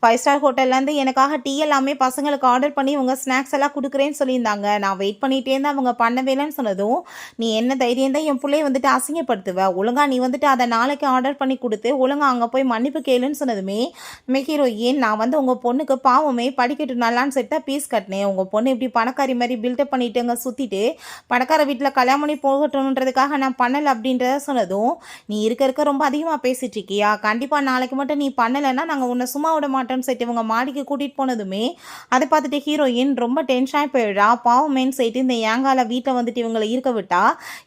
Speaker 1: 5 ஸ்டார் ஹோட்டல்லேருந்து எனக்காக டீ எல்லாமே பசங்களுக்கு ஆர்டர் பண்ணி உங்க ஸ்நாக்ஸ் எல்லாம் கொடுக்குறேன்னு சொல்லியிருந்தாங்க, நான் வெயிட் பண்ணிகிட்டே இருந்தால் அவங்க பண்ணவே இல்லைன்னு சொன்னதும் நீ என்ன தைரியம் தான் என் பிள்ளைய வந்துட்டு அசிங்கப்படுத்துவ, ஒழுங்கா நீ வந்துட்டு அதை நாளைக்கு ஆர்டர் பண்ணி கொடுத்து ஒழுங்கா அங்கே போய் மன்னிப்பு கேளுன்னு சொன்னதுமே ஹீரோயின் நான் வந்து உங்கள் பொண்ணுக்கு பாவமே படிக்கட்டும் நல்லான்னு சொல்லிட்டு பீஸ் கட்டினேன், உங்கள் பொண்ணு இப்படி பணக்காரி மாதிரி பில்டப் பண்ணிட்டு அங்கே சுற்றிட்டு பணக்கார வீட்டில் கல்யாணம் பண்ணி போகட்டும்ன்றதுக்காக நான் பண்ணலை அப்படின்றத சொன்னதும் நீ இருக்க ரொம்ப அதிகமாக பேசிட்டு இருக்கியா, கண்டிப்பாக நாளைக்கு மட்டும் நீ பண்ணலைன்னா நாங்கள் உன்னை சும்மா விட மாட்டோம்னு சொல்லிட்டு இவங்க மாடிக்கு கூட்டிகிட்டு போனதுமே அதை பார்த்துட்டு ஹீரோயின் ரொம்ப டென்ஷனாக போயிடுறா. பாவமேன்னு சொல்லிட்டு இந்த ஏங்கால வீட்டை வந்துட்டு இவங்களை இருக்க விட்டா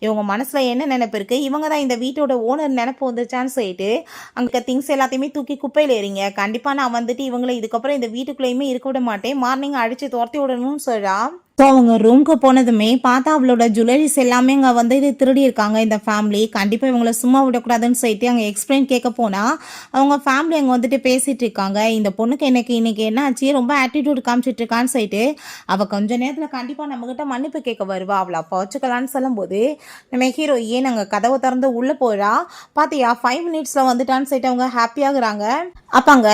Speaker 1: இவங்க மனசில் என்ன நினைப்பு இருக்கு, இவங்க தான் இந்த வீட்டோட ஓனர் நினைப்பு வந்துச்சான்னு சொல்லிட்டு அங்கே திங்ஸ் எல்லாத்தையுமே தூக்கி குப்பையில் ஏறிங்க, கண்டிப்பாக நான் வந்துட்டு இவங்களை இதுக்கப்புறம் இந்த வீட்டுக்குள்ளேயுமே இருக்க விட மாட்டேன், மார்னிங் அடித்து துரத்தி விடணும்னு சொல்கிறா. ஸோ அவங்க ரூமுக்கு போனதுமே பார்த்தா அவளோட ஜுவல்லரிஸ் எல்லாமே அங்கே வந்து இது திருடி இருக்காங்க இந்த ஃபேமிலி, கண்டிப்பாக இவங்களை சும்மா விடக்கூடாதுன்னு சொல்லிட்டு அங்கே எக்ஸ்பிளைன் கேட்க போனால் அவங்க ஃபேமிலி அங்கே வந்துட்டு பேசிகிட்டு இருக்காங்க. இந்த பொண்ணுக்கு இன்னைக்கு என்ன ஆச்சு ரொம்ப ஆட்டிடியூட் காமிச்சிட்டு இருக்கான்னு சொல்லிட்டு அவள் கொஞ்ச நேரத்தில் கண்டிப்பாக நம்மக்கிட்ட மன்னிப்பு கேட்க வருவா, அவளை அப்போ வச்சுக்கலான்னு சொல்லும்போது நம்ம ஹீரோயின் அங்கே கதவை திறந்து உள்ளே போகிறா. பார்த்தியா 5 மினிட்ஸில் வந்துட்டான்னு சொல்லிட்டு அவங்க ஹாப்பியாகிறாங்க. அப்பாங்க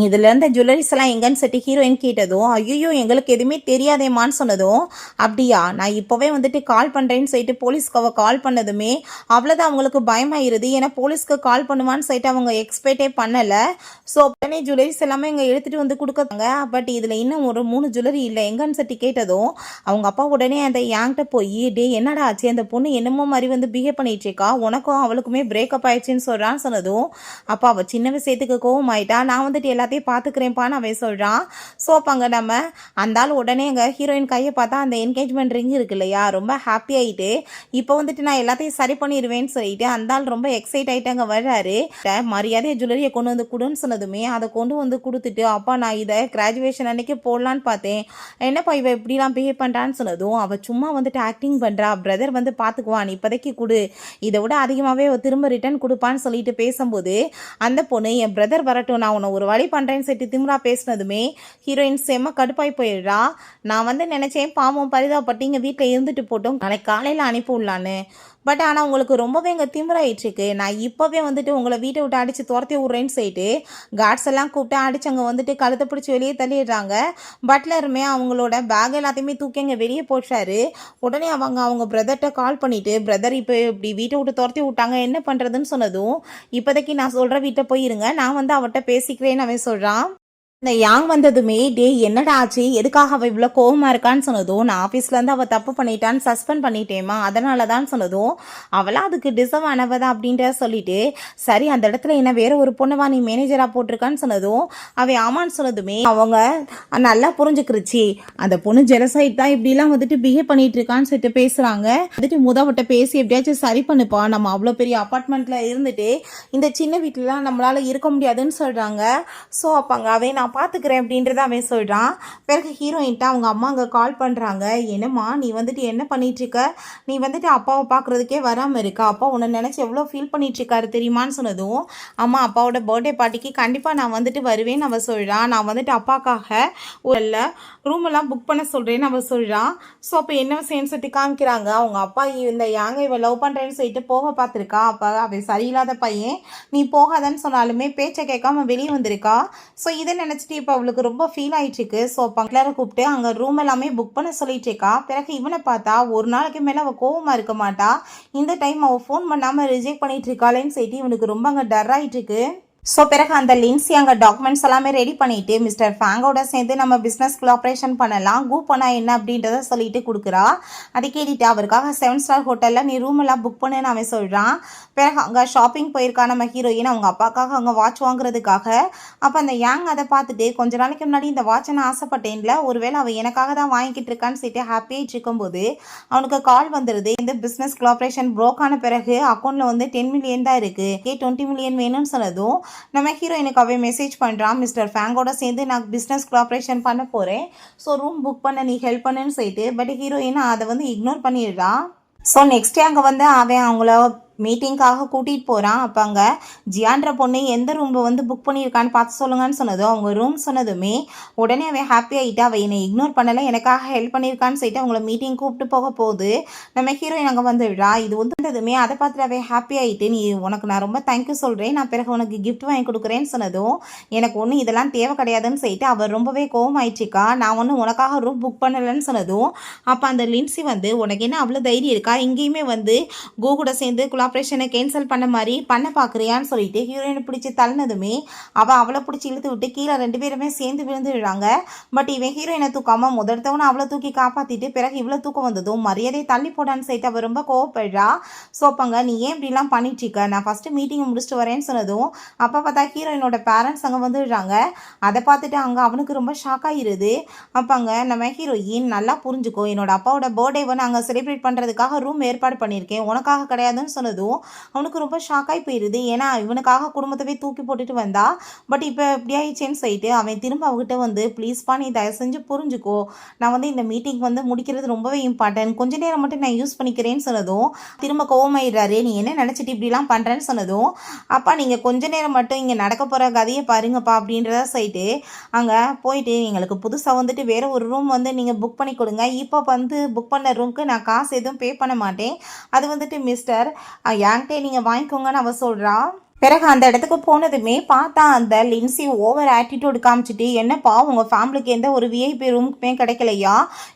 Speaker 1: இதுலேருந்து ஜுவல்லரிஸ் எல்லாம் எங்கன்னு சொல்லிட்டு ஹீரோயின் கேட்டதும் ஐயோ எங்களுக்கு எதுவுமே தெரியாதேமான்னு சொன்னதும் சொன்னதும், அப்படியா நான் இப்போவே வந்துட்டு கால் பண்ணுறேன்னு சொல்லிட்டு போலீஸ்க்கு அவள் கால் பண்ணதுமே அவ்வளோதான் அவங்களுக்கு பயமாயிருது. ஏன்னா போலீஸ்க்கு கால் பண்ணுவான்னு சொல்லிட்டு அவங்க எக்ஸ்பெக்டே பண்ணலை. ஸோ உடனே ஜுவல்லரிஸ் எல்லாமே இங்கே எடுத்துகிட்டு வந்து கொடுக்குறாங்க. பட் இதில் இன்னும் ஒரு 3 ஜுவல்லரி இல்லை எங்கன்னு சொல்லி கேட்டதும் அவங்க அப்பா உடனே அந்த என்கிட்ட போய், டே என்னடா ஆச்சு, அந்த பொண்ணு என்னமோ மாதிரி வந்து பிஹேவ் பண்ணிட்டு இருக்கா, உனக்கும் அவளுக்குமே பிரேக்கப் ஆயிடுச்சுன்னு சொல்கிறான்னு சொன்னதும் அப்பா அவள் சின்ன விஷயத்துக்கு கோவம் ஆயிட்டா, நான் வந்துட்டு எல்லாத்தையும் பார்த்துக்கிறேன்ப்பான்னு அவன் சொல்கிறான். ஸோ அப்போ அங்கே நம்ம அந்த ஆள் உடனே எங்கள் ஹீரோயின் கையை பார்த்தா அந்த என்கேஜ்மெண்ட் ரிங் இருக்கு இல்லையா, ரொம்ப ஹாப்பி ஆகிட்டு இப்போ வந்துட்டு நான் எல்லாத்தையும் சரி பண்ணிடுவேன்னு சொல்லிட்டு அந்த ஆள் ரொம்ப எக்ஸைட் ஆகிட்டு அங்கே வர்றாரு. மரியாதையை ஜுவல்லரியை கொண்டு வந்து கொடுன்னு சொன்னதுமே அதை கொண்டு வந்து கொடுத்துட்டு, அப்பா நான் இதை கிராஜுவேஷன் அன்னைக்கு போடலான்னு பார்த்தேன், என்னப்பா இவ இப்படிலாம் பிஹேவ் பண்ணுறான்னு சொன்னதும் அவள் சும்மா வந்துட்டு ஆக்டிங் பண்ணுறா, பிரதர் வந்து பார்த்துக்குவான், இப்போதைக்கு கொடு, இதை விட அதிகமாகவே திரும்ப ரிட்டர்ன் கொடுப்பான்னு சொல்லிட்டு பேசும்போது அந்த பொண்ணு என் பிரதர் வரட்டும் நான் உன்னை ஒரு வழி பண்ணுறேன்னு சொல்லிட்டு திமிரா பேசினதுமே ஹீரோயின் செம்ம கடுப்பாய் போயிடுறா. நான் வந்து நினச்சேன் பாவம் பரிதாபப்பட்டு இங்கே வீட்டில் இருந்துட்டு போட்டோம், நாளைக்கு காலையில் அனுப்பி விடலான்னு. பட் ஆனால் உங்களுக்கு ரொம்பவே இங்கே திமிராயிடுச்சுக்கு, நான் இப்போவே வந்துட்டு உங்களை வீட்டை விட்டு அடித்து துரத்தி விட்றேன்னு சொல்லிட்டு கார்ட்ஸ் எல்லாம் கூப்பிட்டு அடிச்சு அங்கே வந்துட்டு கழுத்தை பிடிச்சி வெளியே தள்ளிடுறாங்க. பட்லருமே அவங்களோட பேக் எல்லாத்தையுமே தூக்கி அங்கே வெளியே போட்டாரு. உடனே அவங்க பிரதர்கிட்ட கால் பண்ணிவிட்டு, பிரதர் இப்போ இப்படி வீட்டை விட்டு துரத்தி விட்டாங்க என்ன பண்ணுறதுன்னு சொன்னதும், இப்போதைக்கு நான் சொல்கிற வீட்டை போயிருங்க, நான் வந்து அவட்ட பேசிக்கிறேன்னு அவன் சொல்கிறான். இந்த யாங் வந்ததுமே, டே என்னடா ஆச்சு, எதுக்காக அவள் இவ்வளோ கோவமாக இருக்கான்னு சொன்னதும், நான் ஆஃபீஸ்லேருந்து அவள் தப்பு பண்ணிட்டான்னு சஸ்பெண்ட் பண்ணிட்டேமா, அதனால தான் சொன்னதும், அவளாம் அதுக்கு டிசர்வ் ஆனவ தான் அப்படின்ற சொல்லிட்டு, சரி அந்த இடத்துல என்ன வேற ஒரு பொண்ணுவா நீ மேனேஜராக போட்டிருக்கான்னு சொன்னதும் அவன் ஆமான்னு சொன்னதுமே அவங்க நல்லா புரிஞ்சுக்கிருச்சு, அந்த பொண்ணு ஜெலசைட் தான் இப்படிலாம் வந்துட்டு பிஹேவ் பண்ணிட்டு இருக்கான்னு சொல்லிட்டு பேசுகிறாங்க. வந்துட்டு முதவட்ட பேசி எப்படியாச்சும் சரி பண்ணுப்பா, நம்ம அவ்வளோ பெரிய அப்பார்ட்மெண்ட்டில் இருந்துட்டு இந்த சின்ன வீட்டிலலாம் நம்மளால் இருக்க முடியாதுன்னு சொல்கிறாங்க. ஸோ அப்போ அவன் நான் பார்த்துக்கிறேன் அப்படின்றத அவன் சொல்கிறான். பிறகு ஹீரோயின்ட்ட அவங்க அம்மா அங்கே கால் பண்ணுறாங்க, என்னம்மா நீ வந்துட்டு என்ன பண்ணிகிட்ருக்க, நீ வந்துட்டு அப்பாவை பார்க்குறதுக்கே வராமல் இருக்கா, அப்பா உன்னை நினச்சி எவ்வளோ ஃபீல் பண்ணிகிட்ருக்காரு தெரியுமான்னு சொன்னதும், அம்மா அப்பாவோட பர்த்டே பார்ட்டிக்கு கண்டிப்பாக நான் வந்துட்டு வருவேன்னு அவள் சொல்கிறான். நான் வந்துட்டு அப்பாக்காக ஒரு ரூமெல்லாம் புக் பண்ண சொல்கிறேன்னு அவள் சொல்கிறான். ஸோ அப்போ என்ன விஷயம்னு சொல்லிட்டு காமிக்கிறாங்க, அவங்க அப்பா இந்த யாங்க இவள் லவ் பண்ணுறேன்னு சொல்லிட்டு போக பார்த்துருக்கா. அப்போ அவள் சரியில்லாத பையன், நீ போகாதன்னு சொன்னாலுமே பேச்சை கேட்காம வெளியே வந்திருக்கா. ஸோ இதை நினச்சிட்டு இப்போ அவளுக்கு ரொம்ப ஃபீல் ஆகிட்டுருக்கு. ஸோ பங்களார கூப்பிட்டு அங்கே ரூம் எல்லாமே புக் பண்ண சொல்லிட்டு இருக்கா. பிறகு இவனை பார்த்தா ஒரு நாளைக்கு மேலே அவள் கோவமாக இருக்க மாட்டா, இந்த டைம் அவள் ஃபோன் பண்ணாமல் ரிஜெக்ட் பண்ணிட்டு இருக்காளேன்னு சொல்லிட்டு இவனுக்கு ரொம்ப அங்கே டர் ஆகிட்டுருக்கு. ஸோ பிறகு அந்த லின்சி அங்கே டாக்குமெண்ட்ஸ் எல்லாமே ரெடி பண்ணிவிட்டு மிஸ்டர் ஃபேங்கோட சேர்ந்து நம்ம பிஸ்னஸ் கொலாபரேஷன் பண்ணலாம், கூ பண்ணால் என்ன அப்படின்றத சொல்லிட்டு கொடுக்குறா. அதை கேட்டுட்டு அவருக்காக 7 ஸ்டார் ஹோட்டலில் நீ ரூம் எல்லாம் புக் பண்ணுன்னு அவன் சொல்கிறான். பிறகு அங்கே ஷாப்பிங் போயிருக்கா நம்ம ஹீரோயின் அவங்க அப்பாக்காக அங்கே வாட்ச் வாங்குறதுக்காக. அப்போ அந்த யாங் அதை பார்த்துட்டு, கொஞ்ச நாளைக்கு முன்னாடி இந்த வாட்சை நான் ஆசைப்பட்டேன்ல, ஒருவேளை அவள் எனக்காக தான் வாங்கிக்கிட்டு இருக்கான்னு சொல்லிட்டு ஹாப்பியாகிட்டு இருக்கும்போது அவனுக்கு கால் வந்துடுது. இந்த பிஸ்னஸ் கொலாபரேஷன் ப்ரோக் ஆன பிறகு அக்கௌண்ட்டில் வந்து 10 மில்லியன் தான் இருக்குது, 20 மில்லியன் வேணும்னு சொன்னதும் நம்ம ஹீரோயினுக்கு அவன் மெசேஜ் பண்ணுறான், மிஸ்டர் ஃபேங்கோட சேர்ந்து நான் பிஸ்னஸ் கொலாபரேஷன் பண்ண போகிறேன், ஸோ ரூம் புக் பண்ண நீ ஹெல்ப் பண்ணுன்னு சொல்லிட்டு. பட் ஹீரோயின் அதை வந்து இக்னோர் பண்ணிடுறான். ஸோ நெக்ஸ்ட் டே அங்கே வந்து அவன் அவங்கள மீட்டிங்காக கூட்டிகிட்டு போகிறான். அப்போ அங்கே ஜியான்ற பொண்ணு எந்த ரூம் வந்து புக் பண்ணியிருக்கான்னு பார்த்து சொல்லுங்கன்னு சொன்னதும் அவங்க ரூம் சொன்னதுமே உடனே அவன் ஹாப்பி ஆகிட்டு, அவள் என்னை இக்னோர் பண்ணலை எனக்காக ஹெல்ப் பண்ணியிருக்கான்னு சொல்லிட்டு அவங்கள மீட்டிங் கூப்பிட்டு போக போகுது. நம்ம ஹீரோயின் அங்கே வந்துடுறா. இது வந்ததுமே அதை பார்த்துட்டு அவன் ஹாப்பி ஆகிட்டு, நீ உனக்கு நான் ரொம்ப தேங்க்யூ சொல்கிறேன், நான் பிறகு உனக்கு கிஃப்ட் வாங்கி கொடுக்குறேன்னு சொன்னதும் எனக்கு ஒன்றும் இதெல்லாம் தேவை கிடையாதுன்னு சொல்லிட்டு அவர் ரொம்பவே கோவம் ஆயிடுச்சிக்கா, நான் ஒன்றும் உனக்காக ரூம் புக் பண்ணலைன்னு சொன்னதும் அப்போ அந்த லின்சி வந்து, உனக்கு என்ன அவ்வளோ தைரியம் இருக்கா, இங்கேயுமே வந்து கோ கூட சேர்ந்து ஆப்ரேஷனை கேன்சல் பண்ண மாதிரி பண்ண பார்க்குறியான்னு சொல்லிட்டு ஹீரோயினை பிடிச்சி தள்ளினதுமே அவளை பிடிச்சி இழுத்து விட்டு கீழே 2 பேருமே சேர்ந்து விழுந்துடுறாங்க. பட் இவன் ஹீரோயினை தூக்காம முதல்த்தவனை அவளை தூக்கி காப்பாற்றிட்டு பிறகு இவ்வளோ தூக்கம் வந்ததும் மரியாதையை தள்ளி போடான்னு சொல்லிட்டு அவள் ரொம்ப கோவப்படுறா. ஸோ அப்பங்க நீ ஏன் இப்படிலாம் பண்ணிட்டுருக்க, நான் ஃபஸ்ட்டு மீட்டிங்கை முடிச்சுட்டு வரேன்னு சொன்னதும் அப்போ பார்த்தா ஹீரோயினோட பேரண்ட்ஸ் அங்கே வந்துடுறாங்க. அதை பார்த்துட்டு அங்கே அவனுக்கு ரொம்ப ஷாக் ஆகிடுது. அப்போங்க நம்ம ஹீரோயின் நல்லா புரிஞ்சுக்கோ, என்னோட அப்பாவோட பர்த்டேவை நாங்கள் செலிப்ரேட் பண்ணுறதுக்காக ரூம் ஏற்பாடு பண்ணியிருக்கேன், உனக்காக கிடையாதுன்னு சொன்னதும் அவனுக்கு ரொம்ப ஷாக்காகி போயிடுது. ஏன்னா இவனுக்காக குடும்பத்தவே தூக்கி போட்டுட்டு வந்தா. பட் இப்போ எப்படி ஆயிடுச்சேன்னு சொல்லிட்டு அவன் திரும்ப அவகிட்ட வந்து, ப்ளீஸ்ப்பா நீ தயவு செஞ்சு புரிஞ்சுக்கோ, நான் வந்து இந்த மீட்டிங் வந்து முடிக்கிறது ரொம்பவே இம்பார்ட்டன்ட், கொஞ்ச நேரம் மட்டும் நான் யூஸ் பண்ணிக்கிறேன்னு சொன்னதும் திரும்ப கோவமாயிடுறாரு. நீ என்ன நினச்சிட்டு இப்படிலாம் பண்ணுறேன்னு சொன்னதும் அப்பா நீங்கள் கொஞ்ச நேரம் மட்டும் இங்கே நடக்க போகிற கதையை பாருங்கப்பா அப்படின்றத சொல்லிட்டு அங்கே போயிட்டு, எங்களுக்கு புதுசாக வந்துட்டு வேறு ஒரு ரூம் வந்து நீங்கள் புக் பண்ணி கொடுங்க, இப்போ வந்து புக் பண்ண ரூமுக்கு நான் காசு எதுவும் பே பண்ண மாட்டேன், அது வந்துட்டு மிஸ்டர் யாங்கிட்டே நீங்கள் வாங்கிக்கோங்கன்னு அவள் சொல்கிறா. பிறகு அந்த இடத்துக்கு போனதுமே பார்த்தா அந்த லின்சி ஓவர் ஆட்டிடியூட் காமிச்சிட்டு, என்னப்பா உங்கள் ஃபேமிலிக்கு எந்த ஒரு விஐபி ரூமுக்குமே கிடைக்கலையா?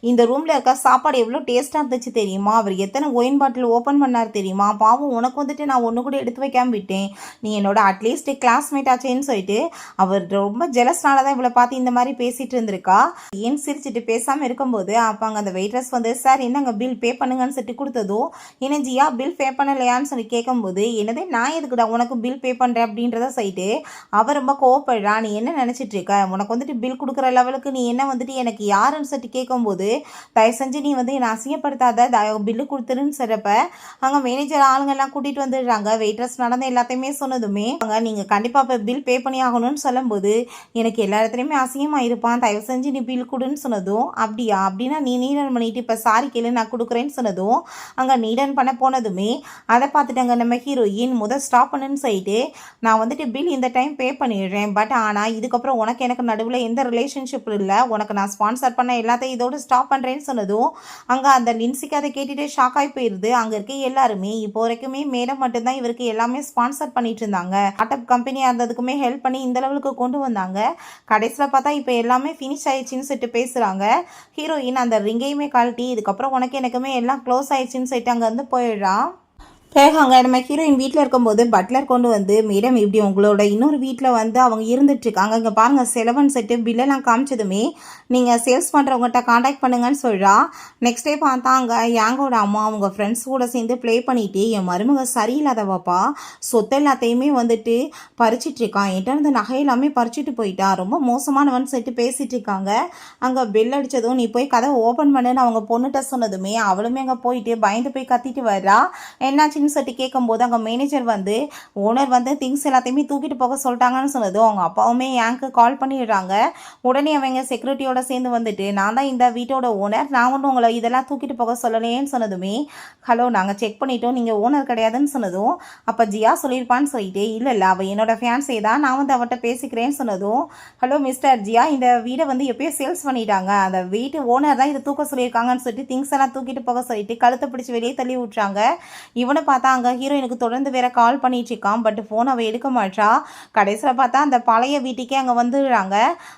Speaker 1: இந்த ரூமில் இருக்க சாப்பாடு எவ்வளோ டேஸ்ட்டாக இருந்துச்சு தெரியுமா? அவர் எத்தனை ஒயின் பாட்டில் ஓப்பன் பண்ணார் தெரியுமா? பாவம் உனக்கு வந்துட்டு நான் ஒன்று கூட எடுத்து வைக்காம விட்டேன். நீ என்னோட அட்லீஸ்ட் கிளாஸ்மேட் ஆச்சேன்னு சொல்லிட்டு அவர் ரொம்ப ஜெலஸ்னால தான் இவளை பார்த்து இந்த மாதிரி பேசிட்டு இருந்திருக்கா. ஏன் சிரிச்சுட்டு பேசாமல் இருக்கும்போது அப்போ அங்கே அந்த வெயிட்ரஸ் வந்து, சார் என்னங்க பில் பே பண்ணுங்கன்னு சொல்லிட்டு கொடுத்ததும், என்ன ஜியா பில் பே பண்ணலையான்னு சொல்லி கேட்கும்போது, என்னதே நான் எதுக்குடா உனக்கு பில் பே பண்ணுறேன் அப்படின்றத சொல்லிட்டு அவர் ரொம்ப கோவப்படுறா. நீ என்ன நினச்சிட்டு இருக்க? உனக்கு வந்துட்டு பில் கொடுக்குற லெவலுக்கு நீ என்ன வந்துட்டு எனக்கு யாருன்னு சொல்லிட்டு கேட்கும்போது, தயவு செஞ்சு நீ வந்து என்னை அசிங்கப்படுத்தாத, பில்லு கொடுத்துருன்னு சொல்கிறப்ப அங்கே மேனேஜர் ஆளுங்கெல்லாம் கூட்டிகிட்டு வந்துடுறாங்க. வெயிட்ரஸ் நடந்த எல்லாத்தையுமே சொன்னதுமே அங்கே நீங்கள் கண்டிப்பாக இப்போ பில் பே பண்ணி ஆகணும்னு சொல்லும்போது, எனக்கு எல்லா இடத்துலையுமே அசிங்கமாக இருப்பான், தயவு செஞ்சு நீ பில் கொடுன்னு சொன்னதும், அப்படியா அப்படின்னா நீ நீடன் பண்ணிட்டு இப்போ சாரி கேளு நான் கொடுக்குறேன்னு சொன்னதும், அங்கே நீடன் பண்ண போனதுமே அதை பார்த்துட்டாங்க நம்ம ஹீரோயின். ஸ்டாப் பண்ணுன்னு சொல்லிட்டு, நான் வந்துட்டு பில் இந்த டைம் பே பண்ணிடுறேன், பட் ஆனால் இதுக்கப்புறம் உனக்கு எனக்கு நடுவில் எந்த ரிலேஷன்ஷிப் இல்லை, உனக்கு நான் ஸ்பான்சர் பண்ண எல்லாத்தையும் இதோடு ஸ்டாப் பண்ணுறேன்னு சொன்னதும் அங்கே அந்த லின்சிக்கு அதை கேட்டுட்டு ஷாக் ஆகி போயிடுது. அங்கே இருக்க எல்லாருமே இப்போ வரைக்குமே மேடம் மட்டும்தான் இவருக்கு எல்லாமே ஸ்பான்சர் பண்ணிட்டு இருந்தாங்க, ஸ்டார்ட் அப் கம்பெனியாக இருந்ததுக்குமே ஹெல்ப் பண்ணி இந்த லெவலுக்கு கொண்டு வந்தாங்க. கடைசியில் பார்த்தா இப்போ எல்லாமே ஃபினிஷ் ஆயிடுச்சின்னு சொல்லிட்டு பேசுகிறாங்க. ஹீரோயின் அந்த ரிங்கையுமே கழட்டி, இதுக்கப்புறம் உனக்கு எனக்குமே எல்லாம் க்ளோஸ் ஆயிடுச்சின்னு சொல்லிட்டு அங்கேருந்து போயிடுறான். பிறகு அங்கே நம்ம ஹீரோயின் வீட்டில் இருக்கும்போது பட்லர் கொண்டு வந்து, மேடம் இப்படி உங்களோட இன்னொரு வீட்டில் வந்து அவங்க இருந்துட்டுருக்காங்க, இங்கே பாருங்கள் செலவன் செட்டு பில்லெல்லாம் காமிச்சதுமே நீங்கள் சேல்ஸ் பண்ணுறவங்ககிட்ட காண்டாக்ட் பண்ணுங்கன்னு சொல்கிறா. நெக்ஸ்ட் டே பார்த்தா அங்கே யாங்கோட அம்மா அவங்க ஃப்ரெண்ட்ஸ் கூட சேர்ந்து ப்ளே பண்ணிவிட்டு, என் மருமக சரியில்லாதவாப்பா, சொத்து எல்லாத்தையுமே வந்துட்டு பறிச்சிட்ருக்கான், என்கிட்ட இருந்து நகை எல்லாமே பறிச்சுட்டு போயிட்டா, ரொம்ப மோசமானவன் சொல்லிட்டு பேசிகிட்டு இருக்காங்க. அங்கே பெல் அடித்ததும் நீ போய் கதை ஓப்பன் பண்ணுன்னு அவங்க பொண்ணுகிட்ட சொன்னதுமே அவளுமே அங்கே போயிட்டு பயந்து போய் கத்திட்டு வர்றா. என்னாச்சுன்னு சொல்லிட்டு கேட்கும்போது அங்கே மேனேஜர் வந்து, ஓனர் வந்து திங்ஸ் எல்லாத்தையுமே தூக்கிட்டு போக சொல்லிட்டாங்கன்னு சொன்னதும் அவங்க அப்பாவுமே ஏங்க்கு கால் பண்ணிடுறாங்க. உடனே அவங்க செக்யூரிட்டியோட சேர்ந்து வந்துட்டு, நான் தான் இந்த வீட்டோட ஓனர், நான் ஒன்றும் உங்களை இதெல்லாம் தூக்கிட்டு போக சொல்லலையேன்னு சொன்னதுமே, ஹலோ நாங்கள் செக் பண்ணிட்டோம் நீங்கள் ஓனர் கிடையாதுன்னு சொன்னதும், அப்போ ஜியா சொல்லியிருப்பான்னு சொல்லிட்டு, இல்லை அவள் என்னோட ஃபேன்ஸே தான், நான் வந்து அவட்ட பேசிக்கிறேன்னு சொன்னதும், ஹலோ மிஸ்டர் ஜியா இந்த வீடை வந்து எப்பயோ சேல்ஸ் பண்ணிட்டாங்க, அந்த வீட்டு ஓனர் தான் இதை தூக்க சொல்லியிருக்காங்கன்னு சொல்லிட்டு திங்ஸ் எல்லாம் தூக்கிட்டு போக சொல்லிட்டு கழுத்தை பிடிச்சி வெளியே தள்ளி விட்றாங்க. இவனை பார்த்தா அங்கே ஹீரோயினுக்கு தொடர்ந்து வேற கால் பண்ணிட்டு இருக்கான், பட் ஃபோன் அவள் எடுக்க மாட்டா. கடைசியில் பார்த்தா அந்த பழைய வீட்டுக்கே அங்கே வந்துடுறாங்க.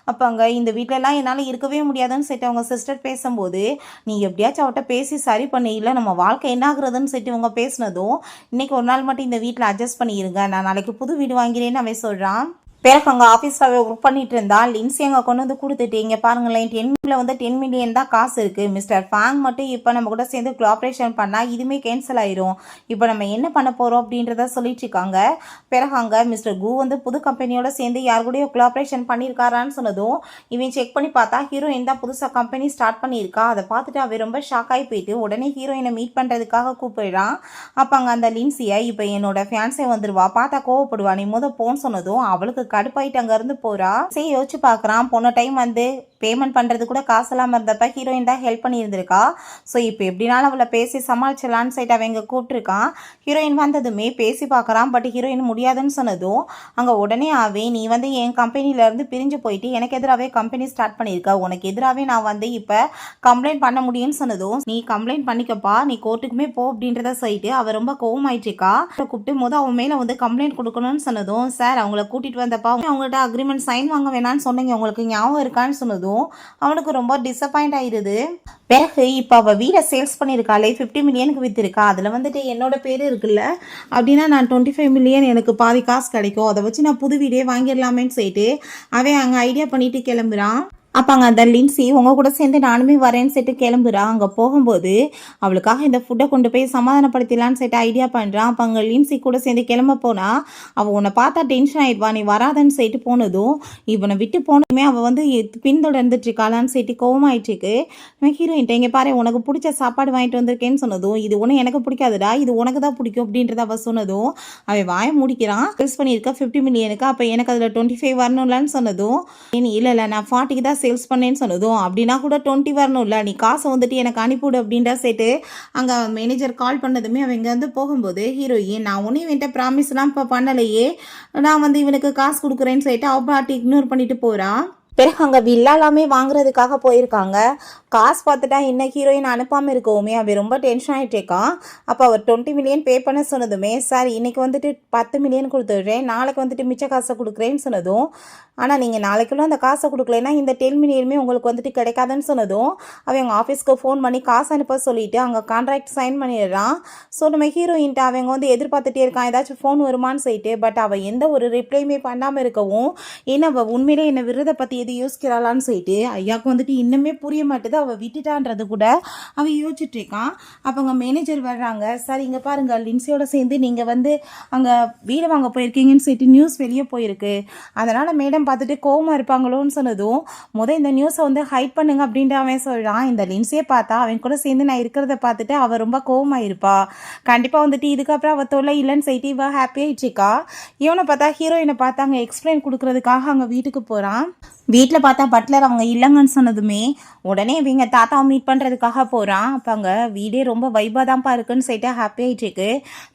Speaker 1: அப்போ அங்கே இந்த வீட்டிலலாம் என்னால் இருக்கவே முடியாதுன்னு சொல்லிட்டு அவங்க சிஸ்டர் பேசும்போது, நீ எப்படியாச்சும் அவட்ட பேசி சரி பண்ணி, இல்லை நம்ம வாழ்க்கை என்ன ஆகுறதுன்னு சொல்லிட்டு இவங்க பேசினதும், இன்னைக்கு ஒரு நாள் மட்டும் இந்த வீட்டில் அட்ஜஸ்ட் பண்ணிடுங்க, நான் நாளைக்கு புது வீடு வாங்கிறேன்னு அவன் சொல்கிறான். பிறகு அங்கே ஆஃபீஸில் ஒர்க் பண்ணிட்டு இருந்தா லின்சி அங்கே கொண்டு வந்து கொடுத்துட்டு, இங்கே பாருங்களேன் 10 மில்லியன் தான் காசு இருக்குது, மிஸ்டர் ஃபேங் மட்டும் இப்போ நம்ம கூட சேர்ந்து கோஆப்ரேஷன் பண்ணால் இதுவுமே கேன்சல் ஆயிரும், இப்போ நம்ம என்ன பண்ண போகிறோம் அப்படின்றத சொல்லிட்டு இருக்காங்க. பிறகு அங்கே மிஸ்டர் கு வந்து புது கம்பெனியோட சேர்ந்து யார் கூடயோ கோஆப்ரேஷன் பண்ணியிருக்காரான்னு சொன்னதும் இவன் செக் பண்ணி பார்த்தா ஹீரோயின் தான் புதுசாக கம்பெனி ஸ்டார்ட் பண்ணியிருக்கா. அதை பார்த்துட்டு அவன் ரொம்ப ஷாக் ஆகி போயிட்டு உடனே ஹீரோயினை மீட் பண்ணுறதுக்காக கூப்பிடுறான். அப்போ அங்கே அந்த லின்சியை, இப்போ என்னோட ஃபேன்ஸே வந்துடுவா, பார்த்தா கோவப்படுவா, நீ போன்னு சொன்னதும் அவளுக்கு கடுப்பாயிட்டு அங்கேருந்து போகிறா. சரி யோசிச்சு பார்க்குறான், போன டைம் வந்து பேமெண்ட் பண்ணுறது கூட காசு இல்லாமல் இருந்தப்ப ஹீரோயின் தான் ஹெல்ப் பண்ணியிருந்திருக்கா. ஸோ இப்போ எப்படினாலும் அவளை பேசி சமாளிச்சலான்னு சைட் அவங்க கூப்பிட்டுருக்கான். ஹீரோயின் வந்ததுமே பேசி பார்க்குறான், பட் ஹீரோயின் முடியாதுன்னு சொன்னதும் அங்கே உடனே நீ வந்து என் கம்பெனிலேருந்து பிரிஞ்சு போயிட்டு எனக்கு எதிராகவே கம்பெனி ஸ்டார்ட் பண்ணியிருக்க, உனக்கு எதிராகவே நான் வந்து இப்போ கம்ப்ளைண்ட் பண்ண முடியும்னு சொன்னதும், நீ கம்ப்ளைண்ட் பண்ணிக்கப்பா, நீ கோர்ட்டுக்குமே போ அப்படின்றத சொல்லிட்டு அவள் ரொம்ப கோவமாயிட்டுருக்கா. கூப்பிட்டு அவன் மேலே வந்து கம்ப்ளைண்ட் கொடுக்கணும்னு சொன்னதும், சார் அவங்கள கூட்டிகிட்டு வந்தப்பா அவங்கள்ட்ட அக்ரிமெண்ட் சைன் வாங்க வேணான்னு சொன்னீங்க, உங்களுக்கு ஞாபகம் இருக்கான்னு சொன்னதும் அவனுக்கு ரொம்ப டிசப்பாயிண்ட் ஆயிடுது. பிறகு இப்போ அவள் வீடை சேல்ஸ் பண்ணியிருக்காளே 50 மில்லியனுக்கு விற்றுருக்கா, அதில் வந்துட்டு என்னோட பேர் இருக்குல்ல, அப்படின்னா நான் 25 மில்லியன் எனக்கு பாதி காசு கிடைக்கும், அதை வச்சு நான் புது வீடே வாங்கிடலாமேன்னு சொல்லிட்டு அவன் அங்கே ஐடியா பண்ணிட்டு கிளம்புறான். அப்போ அங்கே அந்த லின்சி உங்கள் கூட சேர்ந்து நானுமே வரேன்னு சொல்லிட்டு கிளம்புறான். அங்கே போகும்போது அவளுக்காக இந்த ஃபுட்டை கொண்டு போய் சமாதானப்படுத்திடலான்னு சொல்லிட்டு ஐடியா பண்ணுறான். அப்போ அங்கே லின்சி கூட சேர்ந்து கிளம்ப போனால் அவள் உன்னை பார்த்தா டென்ஷன் ஆகிடுவா, நீ வராதன்னு சொல்லிட்டு போனதும் இவனை விட்டு போனதுமே அவள் வந்து பின்தொடர்ந்துட்டுருக்காளான்னு சொல்லிட்டு கோவமாயிட்டுருக்கு. ஹீரோயின்ட்ட இங்கே பாரு உனக்கு பிடிச்ச சாப்பாடு வாங்கிட்டு வந்திருக்கேன்னு சொன்னதும், இது ஒன்றும் எனக்கு பிடிக்காதுடா, இது உனக்கு தான் பிடிக்கும் அப்படின்றத அவள் சொன்னதும் அவன் வாய முடிக்கிறான். சேல்ஸ் பண்ணியிருக்க 50 மில்லியனுக்கு, அப்போ எனக்கு அதில் 25 வரணும்லான்னு சொன்னதும், இல்லை நான் 40 தான் சேல்ஸ் பண்ணேன்னு சொன்னதும், அப்படின்னா கூட 20 வரணும்ல, நீ காசை வந்துட்டு எனக்கு அனுப்பிவிடு அப்படின்ற சேர்த்து அங்கே மேனேஜர் கால் பண்ணதுமே அவங்க வந்து போகும்போது ஹீரோயின், நான் ஒன்றும் இவன்ட்ட ப்ராமிஸ்லாம் இப்போ பண்ணலையே, நான் வந்து இவனுக்கு காசு கொடுக்குறேன்னு சொல்லிட்டு அவ பாட்டி இக்னோர் பண்ணிட்டு போகிறான். பிறகு அங்கே வில்லாலாமே வாங்குறதுக்காக போயிருக்காங்க. காசு பார்த்துட்டா என்ன ஹீரோயின் அனுப்பாமல் இருக்கவுமே அவன் ரொம்ப டென்ஷன் ஆகிட்டு இருக்கான். அப்போ அவர் 20 மில்லியன் பே பண்ண சொன்னதுமே, சார் இன்னைக்கு வந்துட்டு 10 மில்லியன் கொடுத்துட்றேன், நாளைக்கு வந்துட்டு மிச்ச காசை கொடுக்குறேன்னு சொன்னதும், ஆனால் நீங்கள் நாளைக்குள்ள அந்த காசை கொடுக்கலன்னா இந்த 10 மில்லியனுமே உங்களுக்கு வந்துட்டு கிடைக்காதுன்னு சொன்னதும், அவங்க ஆஃபீஸ்க்கு ஃபோன் பண்ணி காசு அனுப்ப சொல்லிட்டு அங்கே கான்ட்ராக்ட் சைன் பண்ணிடுறான். ஸோ நம்ம ஹீரோயின்ட்டு அவங்க வந்து எதிர்பார்த்துட்டே இருக்கான் ஏதாச்சும் ஃபோன் வருமானு சொல்லிட்டு. பட் அவள் எந்த ஒரு ரிப்ளையுமே பண்ணாமல் இருக்கவும், ஏன்னா அவள் உண்மையிலே என்னை விரதை பற்றி எது யோசிக்கிறாளான்னு சொல்லிட்டு ஐயாவுக்கு வந்துட்டு இன்னுமே புரிய மாட்டுது அவள் விட்டுட்டான்றது கூட அவன் யோசிச்சுட்டு இருக்கான். அப்போ அங்கே மேனேஜர் வர்றாங்க. சார் இங்கே பாருங்க, லின்சியோட சேர்ந்து நீங்கள் வந்து அங்கே வீடு வாங்க போயிருக்கீங்கன்னு சொல்லிட்டு நியூஸ் வெளியே போயிருக்கு, அதனால் மேடம் பார்த்துட்டு கோவமாக இருப்பாங்களோன்னு சொன்னதும், இந்த நியூஸை வந்து ஹைட் பண்ணுங்க அப்படின்ட்டு அவன் சொல்கிறான். இந்த லின்சியை பார்த்தா அவன் கூட சேர்ந்து நான் இருக்கிறத பார்த்துட்டு அவள் ரொம்ப கோவமாக இருப்பா, கண்டிப்பாக வந்துட்டு இதுக்கப்புறம் அவள் தொல்லை இல்லைன்னு சொல்லிட்டு இவள் ஹாப்பியாகிடுச்சிக்கா. இவனை பார்த்தா ஹீரோயினை பார்த்தா அங்கே எக்ஸ்பிளைன் கொடுக்கறதுக்காக அங்கே வீட்டுக்கு போகிறான். வீட்டில் பார்த்தா பட்லர் அவங்க இல்லைங்கன்னு சொன்னதுமே உடனே இவங்க தாத்தாவை மீட் பண்ணுறதுக்காக போகிறான். அப்போ அங்கே வீடே ரொம்ப வைபாக தான்ப்பா இருக்குன்னு சொல்லிட்டு ஹாப்பி ஆகிட்டுருக்கு.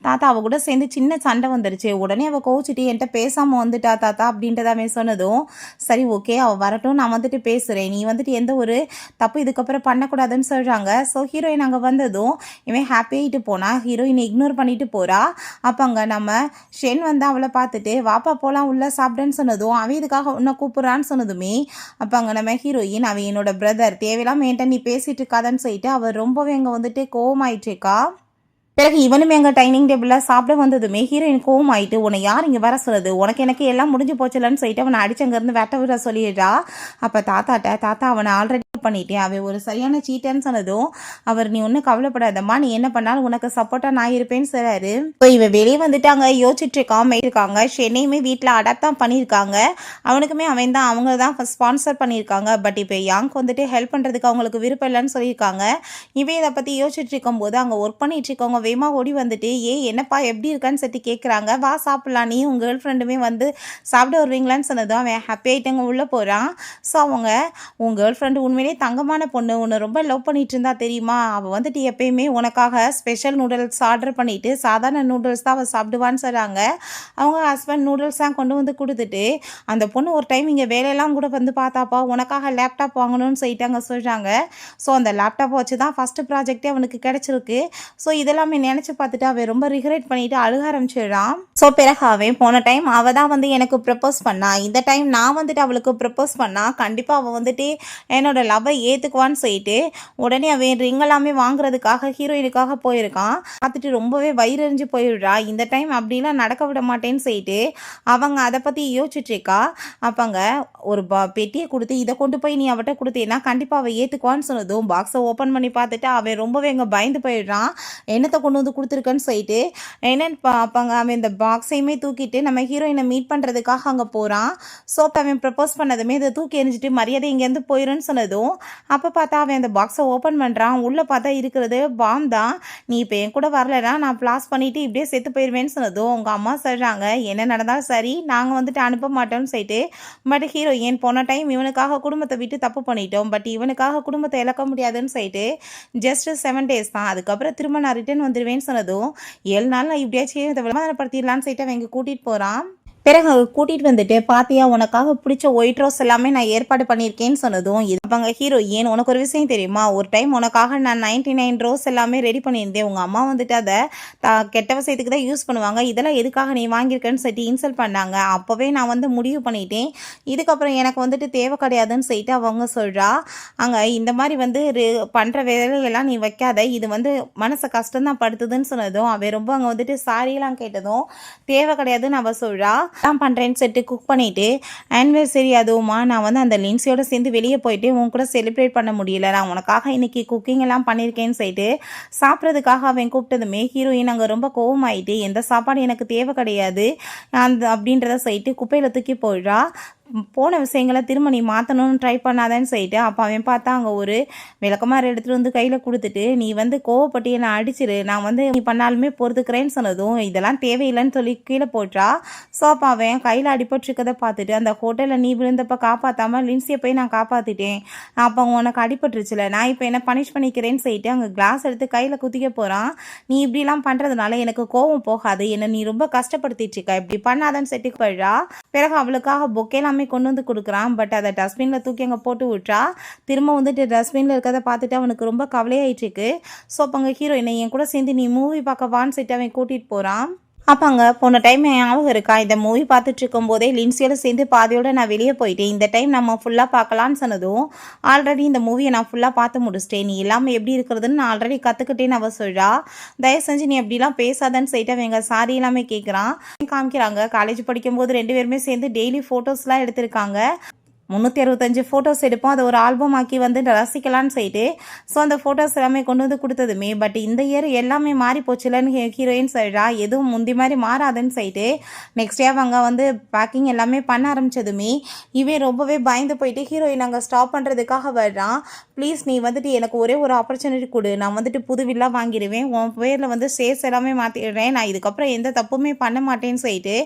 Speaker 1: தாத்தா அவள் கூட சேர்ந்து சின்ன சண்டை வந்துருச்சு. உடனே அவள் கோவிச்சிட்டு என்கிட்ட பேசாமல் வந்துட்டா தாத்தா அப்படின்றத அவன் சொன்னதும், சரி ஓகே அவள் வரட்டும், நான் வந்துட்டு பேசுகிறேன், நீ வந்துட்டு எந்த ஒரு தப்பு இதுக்கப்புறம் பண்ணக்கூடாதுன்னு சொல்கிறாங்க. ஸோ ஹீரோயின் அங்கே வந்ததும் இவன் ஹாப்பி ஆகிட்டு போனால் ஹீரோயினை இக்னோர் பண்ணிட்டு போகிறா. அப்போ அங்கே நம்ம ஷென் வந்து அவளை பார்த்துட்டு வாப்பா போகலாம் உள்ளே சாப்பிட்டேன்னு சொன்னதும், அவன் இதுக்காக உன்னை கூப்பிட்றான்னு சொன்னதுமே, அப்போ அங்கே நம்ம ஹீரோயின் அவன் என்னோட பிரதர், தேவையில்லாம என்கிட்ட நீ பேசிட்டு இருக்காதான்னு சொல்லிட்டு அவர் ரொம்பவே அங்கே வந்துட்டு கோவமாயிட்டு இருக்கா. பிறகு இவனுமே எங்கள் டைனிங் டேபிளில் சாப்பிட வந்ததுமே ஹீரோயின் கோவம் ஆகிட்டு, உன்னை யார் இங்கே வர சொல்லுது, எனக்கு எல்லாம் முடிஞ்சு போச்சுலன்னு சொல்லிட்டு அவனை அடிச்சங்கேருந்து வெட்ட விட சொல்லிடுறா. அப்போ தாத்தா அவனை ஆல்ரெடி பண்ணிட்டேன், அவன் ஒரு சரியான சீட்டன்னு சொன்னதும் அவர், நீ ஒன்றும் கவலைப்படாதம்மா, நீ என்ன பண்ணாலும் உனக்கு சப்போர்ட்டாக நான் இருப்பேன்னு சொல்கிறாரு. இப்போ இவன் வெளியே வந்துட்டு அங்கே யோசிச்சுட்டு இருக்காங்க. சென்னையுமே வீட்டில் அடாப்ட் தான் பண்ணியிருக்காங்க, அவனுக்குமே அவங்க தான் ஸ்பான்சர் பண்ணியிருக்காங்க. பட் இப்போ யாங்க்கு வந்துட்டு ஹெல்ப் பண்ணுறதுக்கு அவங்களுக்கு விருப்பம் இல்லைன்னு சொல்லியிருக்காங்க. இவன் இதை பற்றி யோசிச்சுட்டு இருக்கும்போது அங்கே ஒர்க் பண்ணிட்டு இருக்கவங்க வேமா ஓடி வந்துட்டு, என்னப்பா எப்படி இருக்கான்னு சொல்லி கேட்குறாங்க. வா சாப்பிட்லாம், நீ உங்கள் கேர்ள் ஃப்ரெண்டுமே வந்து சாப்பிட வருவீங்களான்னு சொன்னதும் அவன் ஹாப்பி ஆகிட்டங்க உள்ளே போகிறான். ஸோ அவங்க, உங்கள் கேர்ள் ஃப்ரெண்டு உண்மையிலே தங்கமான பொண்ணு, உன்னை ரொம்ப லவ் பண்ணிட்டு இருந்தா தெரியுமா, அவள் வந்துட்டு எப்பயுமே உனக்காக ஸ்பெஷல் நூடுல்ஸ் ஆர்டர் பண்ணிட்டு சாதாரண நூடுல்ஸ் தான் அவள் சாப்பிடுவான்னு சொல்கிறாங்க. அவங்க ஹஸ்பண்ட் நூடுல்ஸ் தான் கொண்டு வந்து கொடுத்துட்டு, அந்த பொண்ணு ஒரு டைம் இங்கே வேலையெல்லாம் கூட வந்து பார்த்தாப்பா, உனக்காக லேப்டாப் வாங்கணும்னு சொல்லிட்டு அங்கே சொல்கிறாங்க. ஸோ அந்த லேப்டாப்பை வச்சு தான் ஃபஸ்ட்டு ப்ராஜெக்டே அவனுக்கு கிடச்சிருக்கு. ஸோ இதெல்லாமே நினச்சி பார்த்துட்டு அவன் ரொம்ப ரிக்ரெட் பண்ணிட்டு அழுக ஆரம்பிச்சிடுறான். ஸோ பிறகு அவன் போன டைம் அவள் தான் வந்து எனக்கு ப்ரப்போஸ் பண்ணா, இந்த டைம் நான் வந்துட்டு அவளுக்கு ப்ரப்போஸ் பண்ணா கண்டிப்பாக அவள் வந்துட்டு என்னோட லவ்வை ஏற்றுக்குவான்னு சொல்லிட்டு உடனே அவன் ரிங் எல்லாமே வாங்குறதுக்காக ஹீரோயினுக்காக போயிருக்கான். பார்த்துட்டு ரொம்பவே வயிறறிஞ்சு போயிடுறா. இந்த டைம் அப்படிலாம் நடக்க விட மாட்டேன்னு சொல்லிட்டு அவங்க அதை பற்றி யோசிச்சுட்டு இருக்கா. அப்போங்க ஒரு பெட்டியை கொடுத்து, இதை கொண்டு போய் நீ அவட்ட கொடுத்தேன்னா கண்டிப்பாக அவள் ஏற்றுக்குவான்னு சொன்னதும் பாக்ஸை ஓப்பன் பண்ணி பார்த்துட்டு அவன் ரொம்பவே இங்கே பயந்து போயிடுறான். என்னத்தை கொண்டு வந்து கொடுத்துருக்கேன்னு சொல்லிட்டு என்னன்னு பார்ப்பாங்க. அவன் இந்த பாக்ஸையுமே தூக்கிட்டு நம்ம ஹீரோயினை மீட் பண்ணுறதுக்காக அங்கே போகிறான். ஸோ அவன் ப்ரப்போஸ் பண்ணதுமே இதை தூக்கி எரிஞ்சிட்டு மரியாதை இங்கேருந்து போயிடுன்னு சொன்னதும் அப்போ பார்த்தா அவன் அந்த பாக்ஸை ஓப்பன் பண்ணுறான். உள்ளே பார்த்தா இருக்கிறது பாம் தான். நீ இப்போ என் கூட வரலைன்னா நான் பிளாஸ் பண்ணிவிட்டு இப்படியே செத்து போயிடுவேன்னு சொன்னதும் உங்கள் அம்மா சொல்கிறாங்க, என்ன நடந்தாலும் சரி நாங்கள் வந்துட்டு அனுப்ப மாட்டோம்னு சொல்லிட்டு. பட் ஹீரோயின் போன டைம் இவனுக்காக குடும்பத்தை விட்டு தப்பு பண்ணிட்டோம், பட் இவனுக்காக குடும்பத்தை இழக்க முடியாதுன்னு சொல்லிட்டு ஜஸ்ட் 7 days தான், அதுக்கப்புறம் திரும்ப நான் ரிட்டர்ன் வந்துடுவேன்னு சொன்னதும் 7 நாள் நான் இப்படியாச்சும் இதை விளம்பரப்படுத்திடலான்னு சொல்லிட்டு அவங்க கூட்டிகிட்டு போகிறான். பிறகு கூட்டிகிட்டு வந்துட்டு, பாத்தியா உனக்காக பிடிச்ச ஒயிட் ரோஸ் எல்லாமே நான் ஏற்பாடு பண்ணியிருக்கேன்னு சொன்னதும் அவங்க ஹீரோயின், உனக்கு ஒரு விஷயம் தெரியுமா, ஒரு டைம் உனக்காக நான் 99 ரோஸ் எல்லாமே ரெடி பண்ணியிருந்தேன், உங்கள் அம்மா வந்துட்டு அதை கெட்ட விஷயத்துக்கு தான் யூஸ் பண்ணுவாங்க, இதெல்லாம் எதுக்காக நீ வாங்கியிருக்கேன்னு சொல்லிட்டு இன்சல்ட் பண்ணாங்க. அப்போவே நான் வந்து முடிவு பண்ணிட்டேன், இதுக்கப்புறம் எனக்கு வந்துட்டு தேவை கிடையாதுன்னு சொல்லிட்டு அவங்க சொல்கிறா. அங்கே இந்த மாதிரி வந்து பண்ணுற வேலையெல்லாம் நீ வைக்காத, இது வந்து மனசை கஷ்டம்தான் படுத்துதுன்னு சொன்னதும் அவன் ரொம்ப அங்கே வந்துட்டு சாரியெல்லாம் கேட்டதும் தேவை கிடையாதுன்னு அவள் சொல்கிறா. தான் பண்ணுறேன்னு சொல்லிட்டு குக் பண்ணிவிட்டு, ஆனிவர்சரி அதுவுமா நான் வந்து அந்த லின்சியோட சேர்ந்து வெளியே போயிட்டு உன் கூட செலிப்ரேட் பண்ண முடியல, நான் உனக்காக இன்றைக்கி குக்கிங் எல்லாம் பண்ணியிருக்கேன்னு சொல்லிட்டு சாப்பிட்றதுக்காக அவன் கூப்பிட்டதுமே ஹீரோயின் அங்கே ரொம்ப கோவமாயிட்டு, எந்த சாப்பாடு எனக்கு தேவை கிடையாது அப்படின்றத சொல்லிட்டு குப்பையில் தூக்கி போயிடுறா. போன விஷயங்களை திரும்ப நீ மாற்றணும்னு ட்ரை பண்ணாதேன்னு சொல்லிட்டு அப்போ அவன் பார்த்தா அங்கே ஒரு விளக்கமாறு எடுத்துகிட்டு வந்து கையில் கொடுத்துட்டு, நீ வந்து கோவப்பட்டு என்னை அடிச்சிரு, நான் வந்து நீ பண்ணாலுமே பொறுத்துக்கிறேன்னு சொன்னதும் இதெல்லாம் தேவையில்லைன்னு சொல்லி கீழே போட்டுறா. ஸோ அப்போ அவன் கையில் அடிபட்டுருக்கதை பார்த்துட்டு, அந்த ஹோட்டலில் நீ விழுந்தப்போ காப்பாற்றாமல் லின்சியை போய் நான் காப்பாற்றிட்டேன், அப்போ உனக்கு அடிபட்டுருச்சுல, நான் இப்போ என்ன பனிஷ் பண்ணிக்கிறேன்னு சொல்லிட்டு அங்கே கிளாஸ் எடுத்து கையில் குத்திக்க போகிறான். நீ இப்படிலாம் பண்ணுறதுனால எனக்கு கோவம் போகாது, என்னை நீ ரொம்ப கஷ்டப்படுத்திட்டு இருக்க, இப்படி பண்ணாதன்னு செட்டுக்கு போயிடுறா. பிறகு அவளுக்காக பொக்கே எல்லாமே கொண்டு வந்து கொடுக்குறான். பட் அதை டஸ்ட்பினில் தூக்கி அங்கே போட்டு விட்றா. திரும்ப வந்துட்டு டஸ்ட்பினில் இருக்கிறத பார்த்துட்டு அவனுக்கு ரொம்ப கவலையாயிட்டு இருக்கு. ஸோ அப்போ அங்கே ஹீரோயினை என் கூட சேர்ந்து நீ மூவி பார்க்க வான்னு சொல்லிட்டு அவன் கூட்டிகிட்டு போகிறான். அப்போ அங்கே போன டைம் ஞாபகம் இருக்கா, இந்த மூவி பார்த்துட்டு இருக்கும்போதே லின்சியோட சேர்ந்து பாதியோட நான் வெளியே போயிட்டேன். இந்த டைம் நம்ம ஃபுல்லாக பார்க்கலான்னு சொன்னதும் ஆல்ரெடி இந்த மூவியை நான் ஃபுல்லாக பார்த்து முடிச்சிட்டேன். நீ எல்லாமே எப்படி இருக்கிறதுன்னு நான் ஆல்ரெடி கற்றுக்கிட்டேன்னு அவள் சொல்கிறா. தயவு செஞ்சு நீ அப்படிலாம் பேசாதன்னு சொல்லிட்டு அவங்க சாரி எல்லாமே கேட்குறான். காமிக்கிறாங்க காலேஜ் படிக்கும்போது 2 பேருமே சேர்ந்து டெய்லி ஃபோட்டோஸ்லாம் எடுத்திருக்காங்க. 365 ஃபோட்டோஸ் எடுப்போம். அதை ஒரு ஆல்பம் ஆக்கி வந்து ரசிக்கலான்னு சொல்லிட்டு ஸோ அந்த ஃபோட்டோஸ் எல்லாமே கொண்டு வந்து கொடுத்ததுமே பட் இந்த இயர் எல்லாமே மாறி போச்சுலன்னு ஹீரோயின் சொல்கிறா. எதுவும் முந்தி மாதிரி மாறாதுன்னு சொல்லிட்டு நெக்ஸ்ட் டே அவங்க வந்து பேக்கிங் எல்லாமே பண்ண ஆரம்பித்ததுமே இவன் ரொம்பவே பயந்து போயிட்டு ஹீரோயின் அங்கே ஸ்டாப் பண்ணுறதுக்காக வர்றான். ப்ளீஸ் நீ வந்துட்டு எனக்கு ஒரே ஒரு ஆப்பர்ச்சுனிட்டி கொடு, நான் வந்துட்டு புது வில்லா வாங்கிடுவேன், உன் பேரில் வந்து ஷேர்ஸ் எல்லாமே மாற்றிடுறேன், நான் இதுக்கப்புறம் எந்த தப்புமே பண்ண மாட்டேன்னு சொல்லிட்டு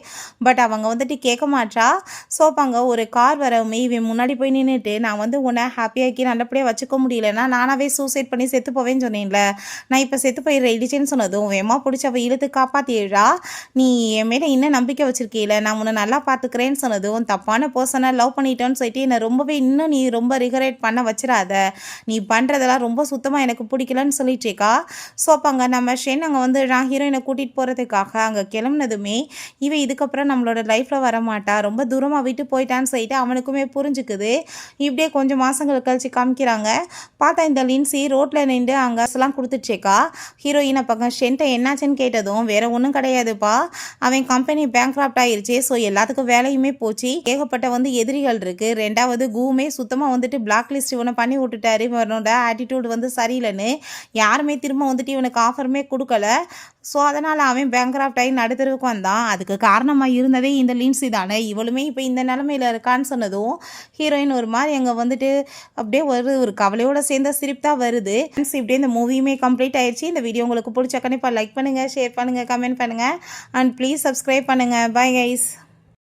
Speaker 1: பட் அவங்க வந்துட்டு கேட்க மாட்டா. ஸோ அப்போ அங்கே ஒரு கார் வரவுமே இவன் முன்னாடி போய் நின்றுட்டு நான் வந்து உன்னை ஹாப்பியாக்கி நல்லபடியாக வச்சுக்க முடியலன்னா நானாவே சூசைட் பண்ணி செத்து போவேன்னு சொன்னேன்ல, நான் இப்போ செத்து போயிடுற இடிச்சேன்னு சொன்னதும் வேமா பிடிச்ச அவள் இழுத்து காப்பாற்றிடுறா. நீ என் மேலே இன்னும் நம்பிக்கை வச்சிருக்கீல, நான் உன்னை நல்லா பார்த்துக்கிறேன்னு சொன்னதும் தப்பான பர்சனை லவ் பண்ணிட்டோன்னு சொல்லிட்டு என்னை ரொம்பவே இன்னும் நீ ரொம்ப ரிகரேட் பண்ண வச்சிடாத, நீ பண்ணுறதெல்லாம் ரொம்ப சுத்தமாக எனக்கு பிடிக்கலன்னு சொல்லிட்டுருக்கா. ஸோ அப்போ அங்கே நம்ம ஷென் அங்கே வந்து நான் ஹீரோயினை கூட்டிகிட்டு போகிறதுக்காக அங்கே கிளம்புனதுமே இவன் இதுக்கப்புறம் நம்மளோட லைஃப்பில் வரமாட்டா, ரொம்ப தூரமாக விட்டு போயிட்டான்னு சொல்லிட்டு அவனுக்குமே புரிஞ்சுக்குது. இப்படியே கொஞ்சம் மாதங்கள் கழிச்சு காமிக்கிறாங்க. பார்த்தா இந்த லின்சி ரோட்டில் நின்று அங்கே எல்லாம் கொடுத்துட்சேக்கா. ஹீரோயின் அப்போ ஷென்ட்டை என்னாச்சுன்னு கேட்டதும் வேற ஒன்றும் கிடையாதுப்பா, அவன் கம்பெனி பேங்க்ராப்ட் ஆயிடுச்சு, ஸோ எல்லாத்துக்கும் வேலையுமே போச்சு, ஏகப்பட்ட வந்து எதிரிகள் இருக்குது, ரெண்டாவது கூமே சுத்தமாக வந்துட்டு பிளாக் லிஸ்ட் இவனை பண்ணி விட்டுட்டாரு, இவனோட ஆட்டிடியூட் வந்து சரியில்லைன்னு யாருமே திரும்ப வந்துட்டு இவனுக்கு ஆஃபருமே கொடுக்கல. ஸோ அதனால் அவன் பேங்க்ராப்ட் ஆகி நடுத்தருவுக்கு வந்தான். அதுக்கு காரணமாக இருந்ததே இந்த லின்சி தானே, இவளுமே இப்போ இந்த நிலமையில் இருக்கான்னு சொன்னதும் ஹீரோயின் ஒரு மாதிரி அங்கே வந்துட்டு அப்படியே ஒரு கவலையோடு சேர்ந்த சிரிப்பு தான் வருது. இப்படியே இந்த மூவியுமே கம்ப்ளீட் ஆயிடுச்சு. இந்த வீடியோ உங்களுக்கு பிடிச்ச கண்டிப்பாக லைக் பண்ணுங்கள், ஷேர் பண்ணுங்கள், கமெண்ட் பண்ணுங்கள் அண்ட் ப்ளீஸ் சப்ஸ்கிரைப் பண்ணுங்கள். Bye guys.